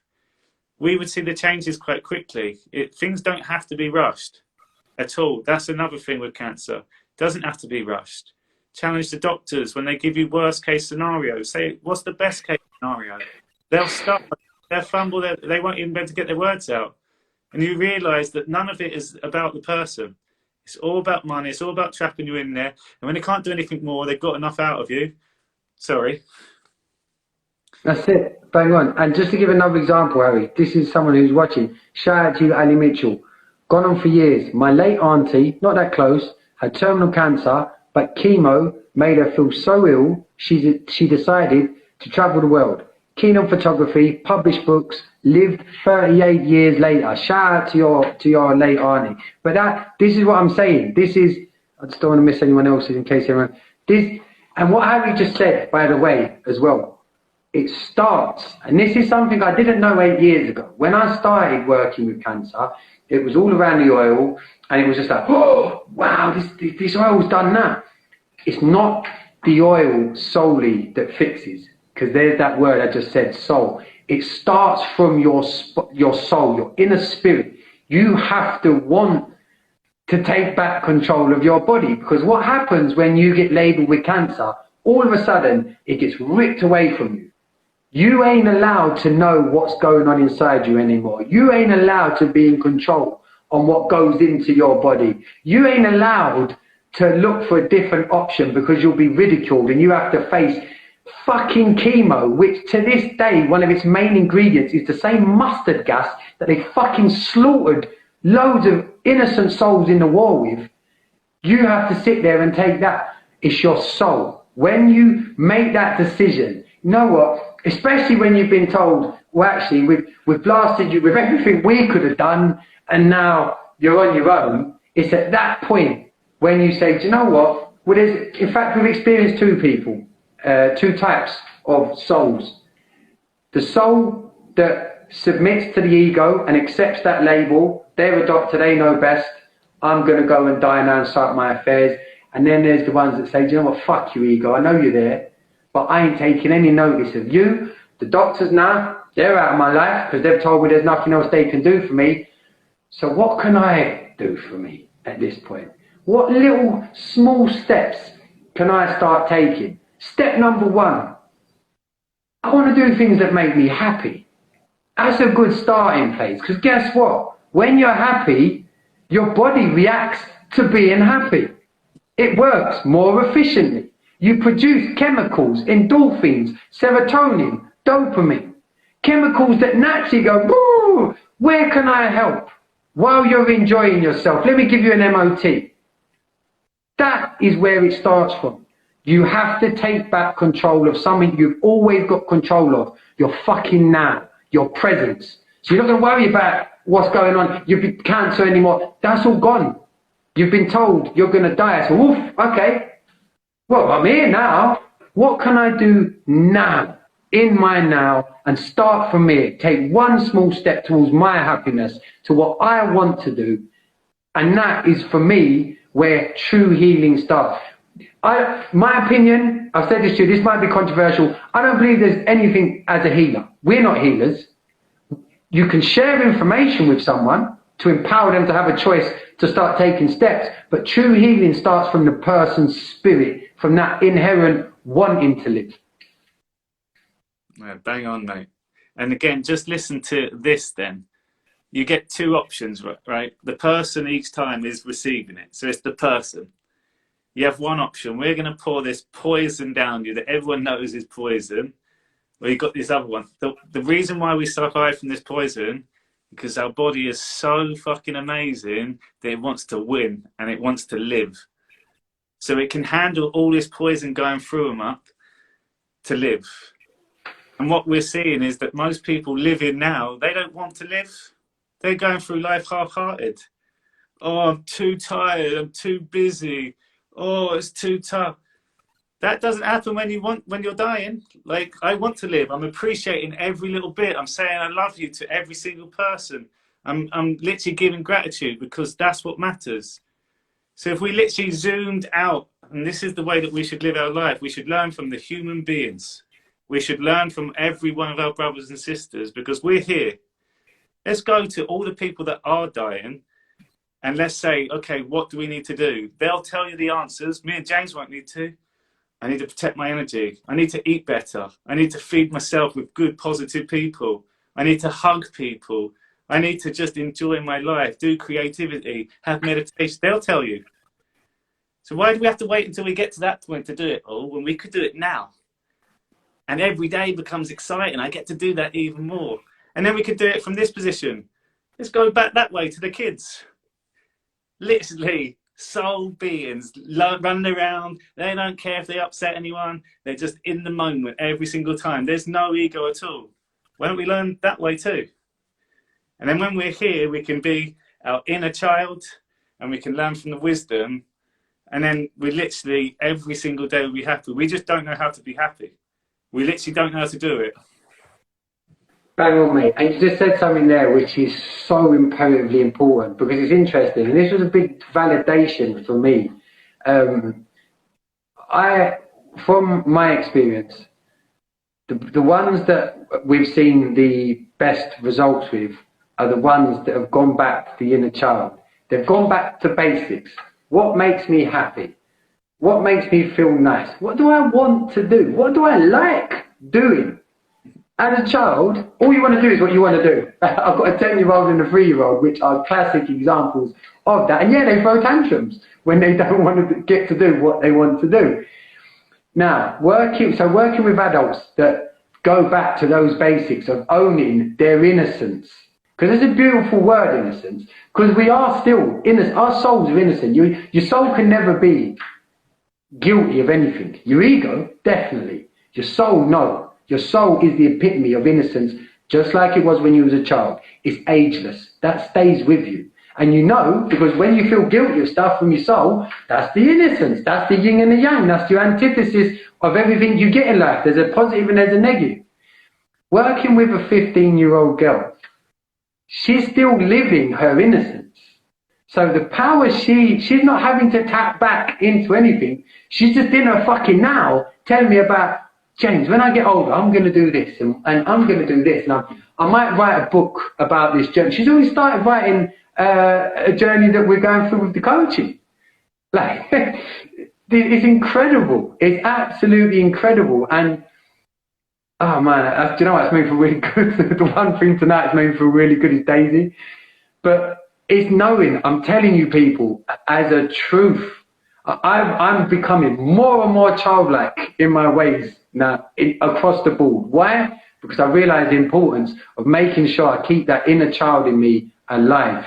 we would see the changes quite quickly. Things don't have to be rushed at all. That's another thing with cancer. It doesn't have to be rushed. Challenge the doctors when they give you worst case scenarios. Say, what's the best case scenario? They'll stop, they'll fumble, they won't even be able to get their words out. And you realise that none of it is about the person. It's all about money. It's all about trapping you in there. And when they can't do anything more, they've got enough out of you. Sorry. That's it. Bang on. And just to give another example, Harry, this is someone who's watching. Shout out to you, Ali Mitchell. Gone on for years. My late auntie, not that close, had terminal cancer, but chemo made her feel so ill, she decided to travel the world. Keen on photography, published books, lived 38 years later. Shout out to your late auntie. But this is what I'm saying. This is, I just don't want to miss anyone else's in case anyone, and what Harry just said, by the way, as well, it starts, and this is something I didn't know 8 years ago. When I started working with cancer, it was all around the oil, and it was just like, oh, wow, this oil's done now. It's not the oil solely that fixes, because there's that word I just said, soul. It starts from your soul, your inner spirit. You have to want to take back control of your body, because what happens when you get labelled with cancer, all of a sudden, it gets ripped away from you. You ain't allowed to know what's going on inside you anymore. You ain't allowed to be in control on what goes into your body. You ain't allowed to look for a different option because you'll be ridiculed and you have to face fucking chemo, which to this day, one of its main ingredients is the same mustard gas that they fucking slaughtered loads of innocent souls in the war with. You have to sit there and take that. It's your soul. When you make that decision, you know what? Especially when you've been told, well, actually, we've blasted you with everything we could have done, and now you're on your own. It's at that point when you say, do you know what? Well, in fact, we've experienced two types of souls. The soul that submits to the ego and accepts that label. They're a doctor, they know best. I'm going to go and die now and start my affairs. And then there's the ones that say, do you know what? Fuck you, ego. I know you're there, but I ain't taking any notice of you. The doctors now, they're out of my life because they've told me there's nothing else they can do for me. So what can I do for me at this point? What little small steps can I start taking? Step number one, I want to do things that make me happy. That's a good starting place, because guess what? When you're happy, your body reacts to being happy. It works more efficiently. You produce chemicals, endorphins, serotonin, dopamine, chemicals that naturally go, woo, where can I help? While you're enjoying yourself, let me give you an MOT. That is where it starts from. You have to take back control of something you've always got control of. Your fucking now, your presence. So you're not going to worry about what's going on. You've been cancer anymore. That's all gone. You've been told you're going to die. So, oof, okay. Well, I'm here now. What can I do now, in my now, and start from here? Take one small step towards my happiness, to what I want to do. And that is, for me, where true healing starts. My opinion, I've said this to you, this might be controversial. I don't believe there's anything as a healer. We're not healers. You can share information with someone to empower them to have a choice to start taking steps. But true healing starts from the person's spirit, from that inherent wanting to live. Yeah, bang on, mate. And again, just listen to this then. You get two options, right? The person each time is receiving it. So it's the person. You have one option. We're going to pour this poison down you that everyone knows is poison. Well, you've got this other one. The reason why we survive from this poison, because our body is so fucking amazing that it wants to win and it wants to live. So it can handle all this poison going through them up to live. And what we're seeing is that most people living now, they don't want to live. They're going through life half-hearted. Oh, I'm too tired. I'm too busy. Oh, it's too tough. That doesn't happen when you're dying. Like, I want to live. I'm appreciating every little bit. I'm saying I love you to every single person. I'm literally giving gratitude, because that's what matters. So if we literally zoomed out, and this is the way that we should live our life, we should learn from the human beings. We should learn from every one of our brothers and sisters, because we're here. Let's go to all the people that are dying and let's say, okay, what do we need to do? They'll tell you the answers. Me and James won't need to. I need to protect my energy. I need to eat better. I need to feed myself with good, positive people. I need to hug people. I need to just enjoy my life, do creativity, have meditation. They'll tell you. So why do we have to wait until we get to that point to do it all when we could do it now? And every day becomes exciting. I get to do that even more. And then we could do it from this position. Let's go back that way to the kids. Literally, soul beings running around. They don't care if they upset anyone. They're just in the moment every single time. There's no ego at all. Why don't we learn that way too? And then when we're here, we can be our inner child and we can learn from the wisdom. And then we literally, every single day we'll be happy. We just don't know how to be happy. We literally don't know how to do it. Bang on, mate. And you just said something there which is so imperatively important, because it's interesting. And this was a big validation for me. From my experience, the ones that we've seen the best results with are the ones that have gone back to the inner child. They've gone back to basics. What makes me happy? What makes me feel nice? What do I want to do? What do I like doing? As a child, all you want to do is what you want to do. I've got a 10-year-old and a 3-year-old, which are classic examples of that. And yeah, they throw tantrums when they don't want to get to do what they want to do. Now, working with adults that go back to those basics of owning their innocence, because it's a beautiful word, innocence, because we are still innocent. Our souls are innocent. Your soul can never be guilty of anything. Your ego, definitely. Your soul, no. Your soul is the epitome of innocence, just like it was when you was a child. It's ageless. That stays with you. And you know, because when you feel guilty of stuff from your soul, that's the innocence. That's the yin and the yang. That's your antithesis of everything you get in life. There's a positive and there's a negative. Working with a 15-year-old girl, she's still living her innocence. So the power, she's not having to tap back into anything. She's just in her fucking now telling me about, James, when I get older, I'm going to do this and I'm going to do this. And I might write a book about this journey. She's already started writing a journey that we're going through with the coaching. Like, it's incredible. It's absolutely incredible. And, oh man, do you know what? It's made me feel really good. The one thing tonight that's made me feel really good is Daisy. But it's knowing, I'm telling you people, as a truth, I'm becoming more and more childlike in my ways now, across the board. Why? Because I realize the importance of making sure I keep that inner child in me alive.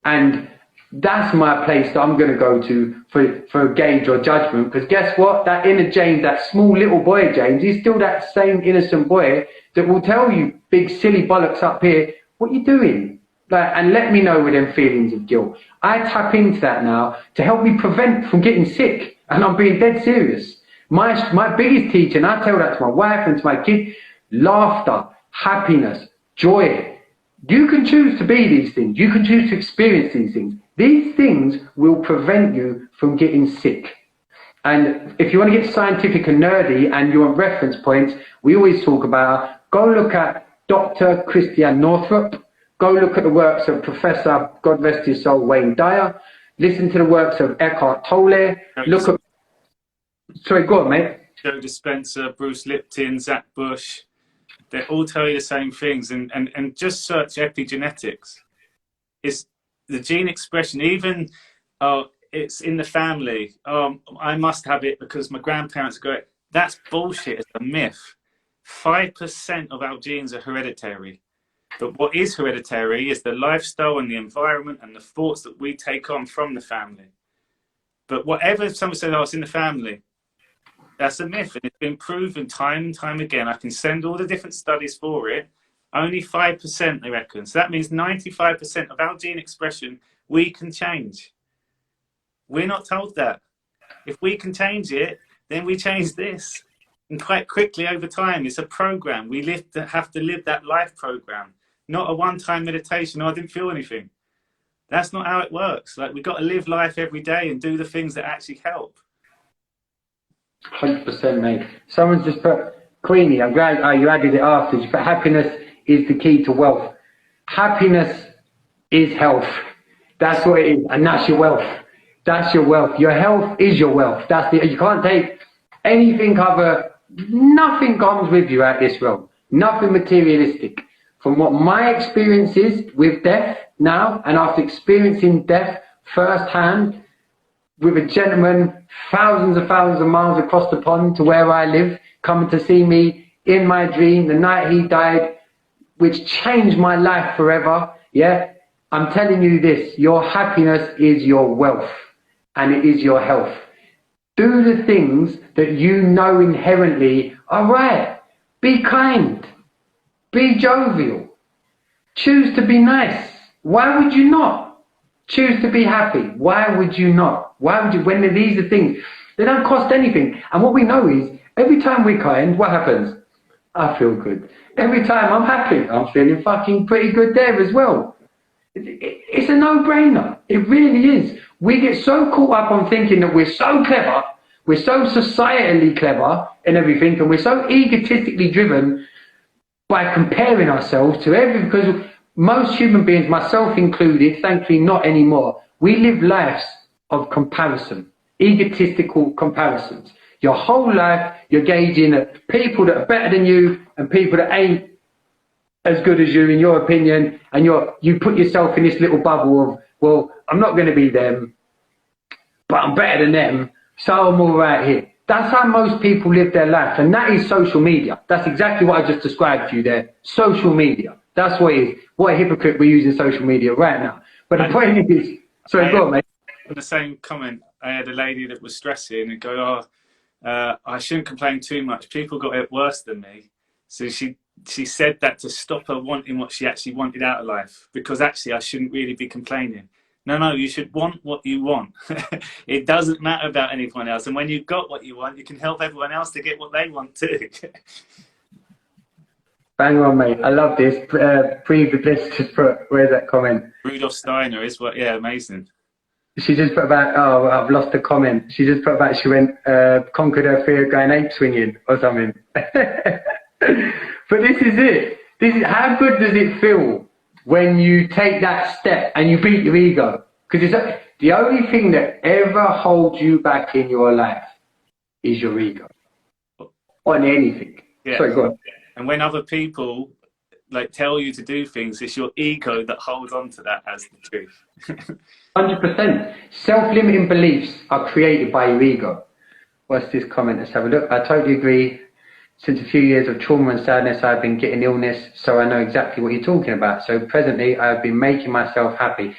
And that's my place that I'm going to go to for a gauge or judgment. Because guess what? That inner James, that small little boy James, he's still that same innocent boy that will tell you, big silly bollocks up here, what you doing? Like, and let me know with them feelings of guilt. I tap into that now to help me prevent from getting sick. And I'm being dead serious. My biggest teacher, and I tell that to my wife and to my kids, laughter, happiness, joy. You can choose to be these things. You can choose to experience these things. These things will prevent you from getting sick. And if you want to get scientific and nerdy and you want reference points, we always talk about, go look at Dr. Christian Northrup. Go look at the works of Professor, God rest his soul, Wayne Dyer. Listen to the works of Eckhart Tolle. Look at... Sorry, go on, mate. Joe Dispenza, Bruce Lipton, Zach Bush. They all tell you the same things. And just search epigenetics. It's the gene expression. Even it's in the family. I must have it because my grandparents got it. That's bullshit. It's a myth. 5% of our genes are hereditary. But what is hereditary is the lifestyle and the environment and the thoughts that we take on from the family. But whatever someone says, oh, it's in the family, that's a myth. And it's been proven time and time again. I can send all the different studies for it. Only 5%, they reckon. So that means 95% of our gene expression, we can change. We're not told that. If we can change it, then we change this. And quite quickly over time, it's a program. We have to live that life program. Not a one-time meditation, oh, I didn't feel anything. That's not how it works. Like, we've got to live life every day and do the things that actually help. 100%, mate. Someone's just put, Queenie, I'm glad you added it after, but happiness is the key to wealth. Happiness is health. That's what it is, and that's your wealth. That's your wealth. Your health is your wealth. You can't take anything other. Nothing comes with you out this realm. Nothing materialistic. From what my experience is with death now, and after experiencing death firsthand with a gentleman thousands of miles across the pond to where I live, coming to see me in my dream the night he died, which changed my life forever. Yeah, I'm telling you this, your happiness is your wealth and it is your health. Do the things that you know inherently are right. Be kind. Be jovial. Choose to be nice. Why would you not? Choose to be happy. Why would you not? Why would you, when these are things, they don't cost anything. And what we know is, every time we're kind, what happens? I feel good. Every time I'm happy, I'm feeling fucking pretty good there as well. It's a no-brainer. It really is. We get so caught up on thinking that we're so clever, we're so societally clever and everything, and we're so egotistically driven by comparing ourselves to everything, because most human beings, myself included, thankfully not anymore, we live lives of comparison, egotistical comparisons. Your whole life, you're gauging at people that are better than you and people that ain't as good as you, in your opinion, and you put yourself in this little bubble of, well, I'm not going to be them, but I'm better than them, so I'm all right here. That's how most people live their life, and that is social media. That's exactly what I just described to you there. Social media. That's what it is. What a hypocrite we're using social media right now. But the point is, sorry, go on, mate. The same comment, I had a lady that was stressing and go, I shouldn't complain too much. People got it worse than me. So she said that to stop her wanting what she actually wanted out of life, because actually I shouldn't really be complaining. No, you should want what you want. It doesn't matter about anyone else. And when you've got what you want, you can help everyone else to get what they want too. Bang on, mate. I love this. Let's just put, where's that comment? Rudolf Steiner is what, yeah, amazing. She just put about, oh, I've lost the comment. She just put about, she went, conquered her fear of going ape swinging or something. But this is it. This is, how good does it feel when you take that step and you beat your ego? Because it's the only thing that ever holds you back in your life is your ego. On anything. Yeah. Sorry, go on. And when other people like tell you to do things, it's your ego that holds on to that as the truth. 100%. Self-limiting beliefs are created by your ego. What's this comment? Let's have a look. I totally agree. Since a few years of trauma and sadness, I've been getting illness, so I know exactly what you're talking about. So presently, I've been making myself happy.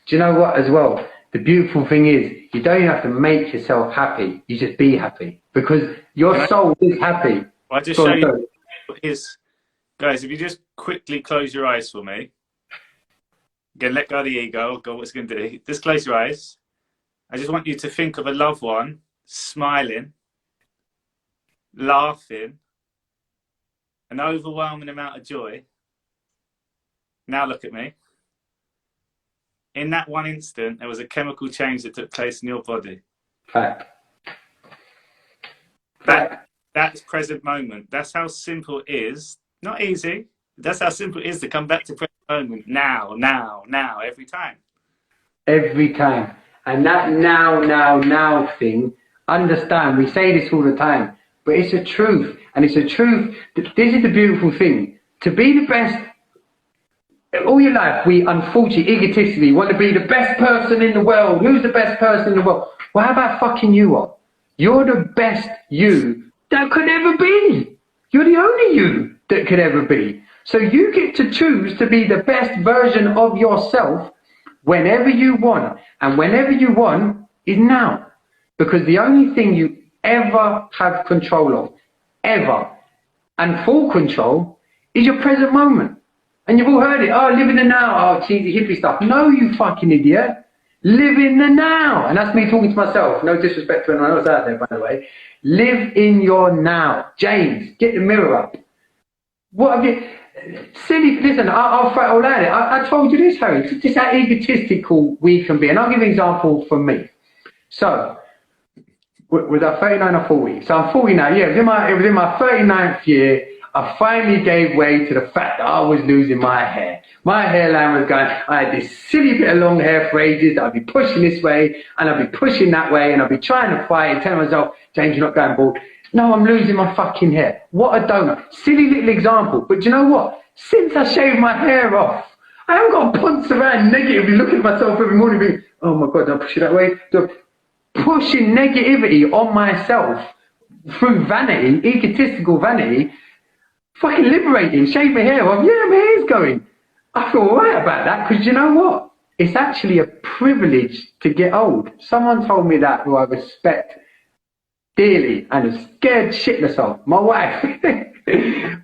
Do you know what as well? The beautiful thing is, you don't even have to make yourself happy. You just be happy. Because your soul is happy. I'll just show you what is. Guys, if you just quickly close your eyes for me. Again, let go of the ego. God, what's going to do? Just close your eyes. I just want you to think of a loved one smiling, laughing, an overwhelming amount of joy. Now look at me. In that one instant, there was a chemical change that took place in your body. Fact. That's present moment. That's how simple it is. Not easy. That's how simple it is to come back to present moment. Now, every time. Every time. And that now thing, understand, we say this all the time, but it's a truth. And it's a truth. This is the beautiful thing. To be the best, all your life, we unfortunately, egotistically, want to be the best person in the world. Who's the best person in the world? Well, how about fucking you are? You're the best you that could ever be. You're the only you that could ever be. So you get to choose to be the best version of yourself whenever you want. And whenever you want is now. Because the only thing you ever have control of, ever, and full control, is your present moment. And you've all heard it. Oh, live in the now. Oh, cheesy hippie stuff. No, you fucking idiot. Live in the now. And that's me talking to myself. No disrespect to anyone else out there, by the way. Live in your now. James, get the mirror up. What have you... Silly, listen, I'll throw it all at it. I told you this, Harry. It's just how egotistical we can be. And I'll give you an example from me. So, was I 39 or 40? So I'm 40 now. Yeah, it was in my 39th year. I finally gave way to the fact that I was losing my hair. My hairline was going, I had this silly bit of long hair for ages that I'd be pushing this way and I'd be pushing that way and I'd be trying to fight and telling myself, James, you're not going bald. No, I'm losing my fucking hair. What a donut. Silly little example. But do you know what? Since I shaved my hair off, I haven't got to punch around negatively looking at myself every morning being, oh my God, did I push it that way? Pushing negativity on myself through vanity, egotistical vanity, fucking liberating, shave my hair off, yeah, my hair's going. I feel alright about that, because you know what? It's actually a privilege to get old. Someone told me that who I respect dearly and is scared shitless of. My wife.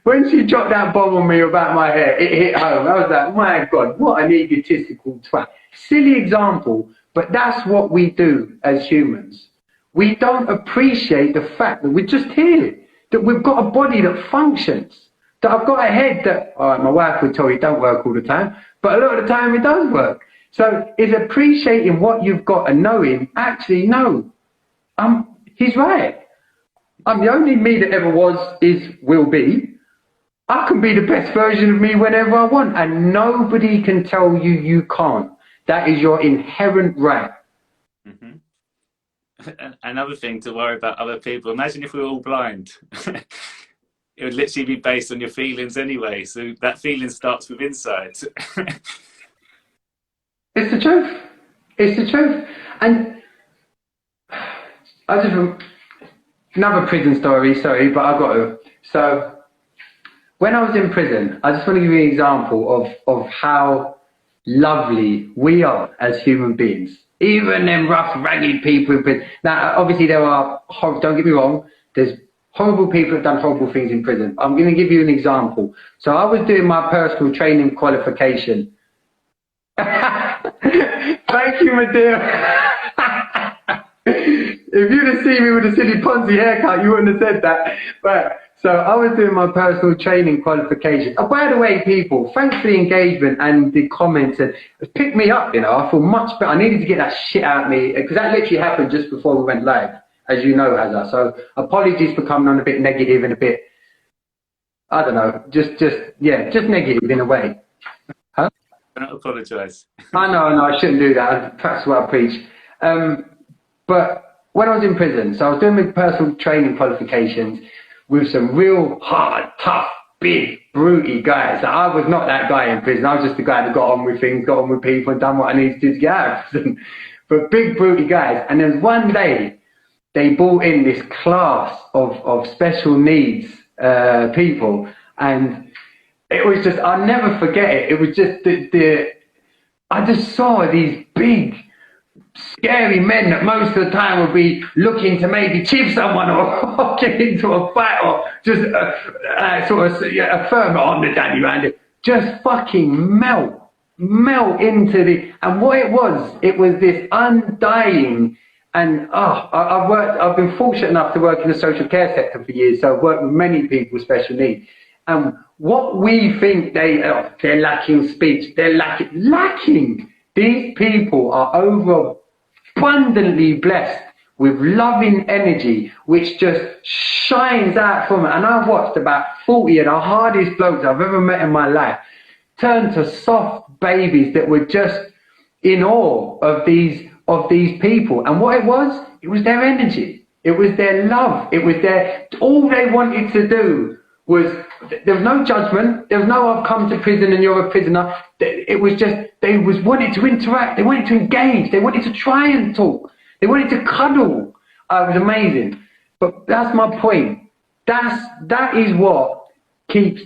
When she dropped that bomb on me about my hair, it hit home. I was like, my God, what an egotistical twat. Silly example, but that's what we do as humans. We don't appreciate the fact that we're just here, that we've got a body that functions, that I've got a head that, all right, my wife would tell you it don't work all the time, but a lot of the time it does work. So it's appreciating what you've got and knowing, actually, no, he's right. I'm the only me that ever was, is, will be. I can be the best version of me whenever I want, and nobody can tell you you can't. That is your inherent right. Mm-hmm. Another thing to worry about other people. Imagine if we were all blind. It would literally be based on your feelings anyway. So that feeling starts with inside. It's the truth. It's the truth. And I just, another prison story, sorry, but I've got to. So when I was in prison, I just want to give you an example of how lovely we are as human beings. Even them rough, ragged people in prison. Now, obviously there are, don't get me wrong, there's horrible people that have done horrible things in prison. I'm going to give you an example. So I was doing my personal training qualification. Thank you, my dear. If you'd have seen me with a silly Ponzi haircut, you wouldn't have said that. But so I was doing my personal training qualification. Oh, by the way, people, thanks for the engagement and the comments. And it picked me up, you know. I feel much better. I needed to get that shit out of me because that literally happened just before we went live, as you know, Hazza. So apologies for coming on a bit negative and a bit, I don't know, just negative in a way. Huh? Don't apologise. I know, I shouldn't do that. That's what I preach. But when I was in prison, so I was doing my personal training qualifications with some real hard, tough, big, brutey guys. So I was not that guy in prison. I was just the guy that got on with things, got on with people, and done what I needed to do to get out of prison. But big, brutey guys. And then one day, they brought in this class of special needs people, and it was just, I'll never forget it. It was just I just saw these big, scary men that most of the time would be looking to maybe chief someone or get into a fight or just sort of affirm on the daddy around it. Just fucking melt into the, and what it was this undying, and I've been fortunate enough to work in the social care sector for years, so I've worked with many people with special needs. And what we think they're lacking speech, they're lacking. These people are abundantly blessed with loving energy, which just shines out from it. And I've watched about 40 of the hardest blokes I've ever met in my life turn to soft babies that were just in awe of these people. And what it was their energy. It was their love. It was all they wanted to do was, there was no judgment. There was no, I've come to prison and you're a prisoner. It was just, they wanted to interact. They wanted to engage. They wanted to try and talk. They wanted to cuddle. It was amazing. But that's my point. That is what keeps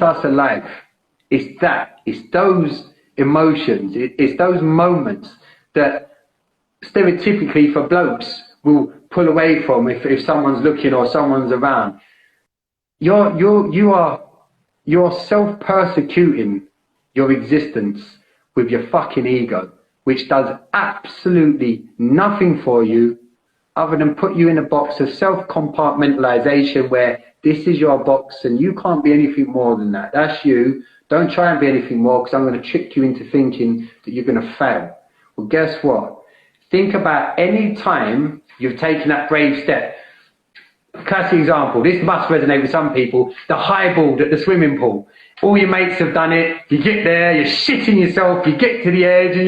us alive. It's that. It's those emotions. It's those moments that stereotypically for blokes will pull away from if someone's looking or someone's around. You're self-persecuting your existence with your fucking ego, which does absolutely nothing for you other than put you in a box of self-compartmentalization where this is your box and you can't be anything more than that. That's you. Don't try and be anything more because I'm going to trick you into thinking that you're going to fail. Well, guess what? Think about any time you've taken that brave step. Classic example. This must resonate with some people. The highball at the swimming pool. All your mates have done it. You get there, you're shitting yourself. You get to the edge and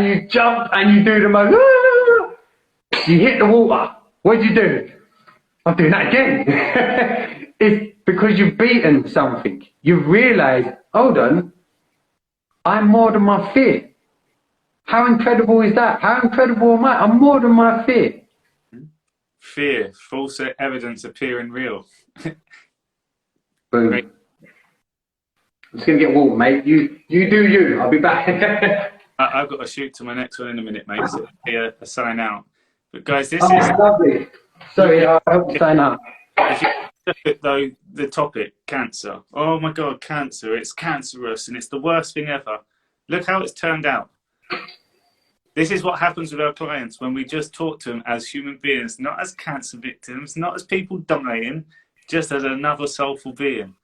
you jump and you do the most. You hit the water. What do you do? I'm doing that again. It's because you've beaten something. You've realised, hold on, I'm more than my fear. How incredible is that? How incredible am I? I'm more than my fear. Fear, false evidence appearing real. Boom. Great. I'm just going to get water, mate. You do you. I'll be back. I've got to shoot to my next one in a minute, mate. So it'll be a sign out. But guys, this Oh, is lovely. Sorry, I hope to sign up. if you look at though the topic, cancer. Oh my God, cancer! It's cancerous and it's the worst thing ever. Look how it's turned out. This is what happens with our clients when we just talk to them as human beings, not as cancer victims, not as people dying, just as another soulful being.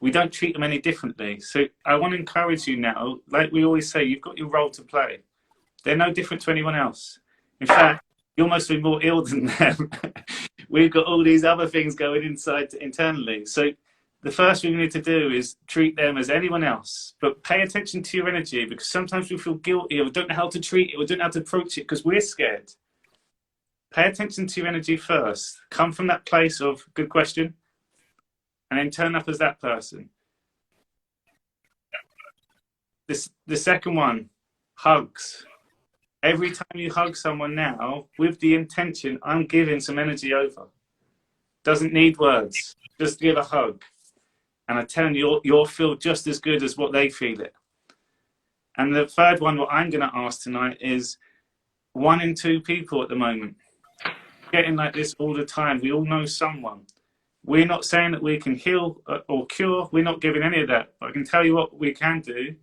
We don't treat them any differently. So I want to encourage you now, like we always say, you've got your role to play. They're no different to anyone else. In fact, you're mostly more ill than them. We've got all these other things going inside internally. So the first thing we need to do is treat them as anyone else, but pay attention to your energy, because sometimes we feel guilty or we don't know how to treat it, we don't know how to approach it because we're scared. Pay attention to your energy first. Come from that place of good question and then turn up as that person. The second one, hugs. Every time you hug someone now, with the intention, I'm giving some energy over. Doesn't need words, just give a hug. And I tell you, you'll feel just as good as what they feel it. And the third one, what I'm going to ask tonight is 1 in 2 people at the moment. Getting like this all the time. We all know someone. We're not saying that we can heal or cure. We're not giving any of that. But I can tell you what we can do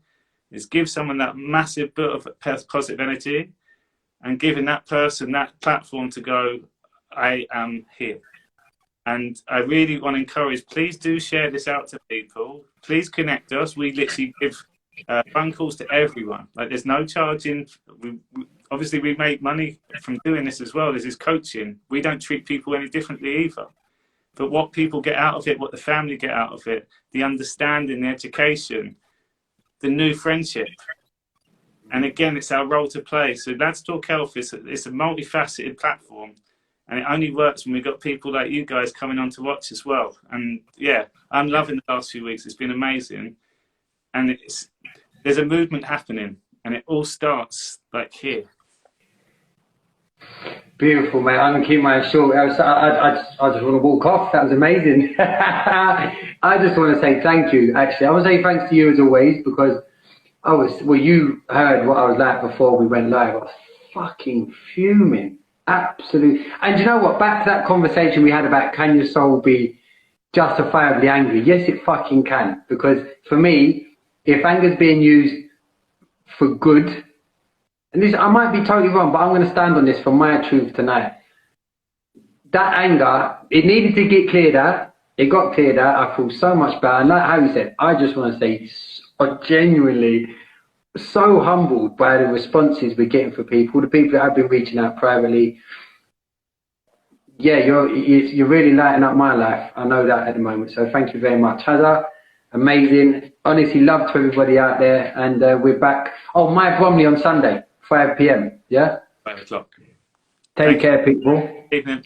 is give someone that massive bit of positive energy and giving that person that platform to go, I am here. And I really want to encourage, please do share this out to people. Please connect us. We literally give phone calls to everyone. Like, there's no charging. Obviously, we make money from doing this as well. This is coaching. We don't treat people any differently either. But what people get out of it, what the family get out of it, the understanding, the education, the new friendship. And again, it's our role to play. So Let's Talk Health is a multifaceted platform. And it only works when we've got people like you guys coming on to watch as well. And yeah, I'm loving the last few weeks. It's been amazing. And there's a movement happening. And it all starts like here. Beautiful, mate. I'm going to keep mine short. I just want to walk off. That was amazing. I just want to say thank you, actually. I want to say thanks to you as always, because you heard what I was like before we went live. I was fucking fuming. Absolutely. And you know what? Back to that conversation we had about, can your soul be justifiably angry? Yes, it fucking can. Because for me, if anger's being used for good, and this, I might be totally wrong, but I'm going to stand on this for my truth tonight. That anger, it needed to get cleared out. It got cleared out. I feel so much better. And like how you said, I just want to say, I'm genuinely so humbled by the responses we're getting for people, the people that have been reaching out privately. Yeah, you're really lighting up my life. I know that at the moment. So thank you very much. Hazza, amazing. Honestly, love to everybody out there. And we're back. Oh, Mike Bromley on Sunday, 5 p.m. Yeah? 5 o'clock. Take care, people. Evening.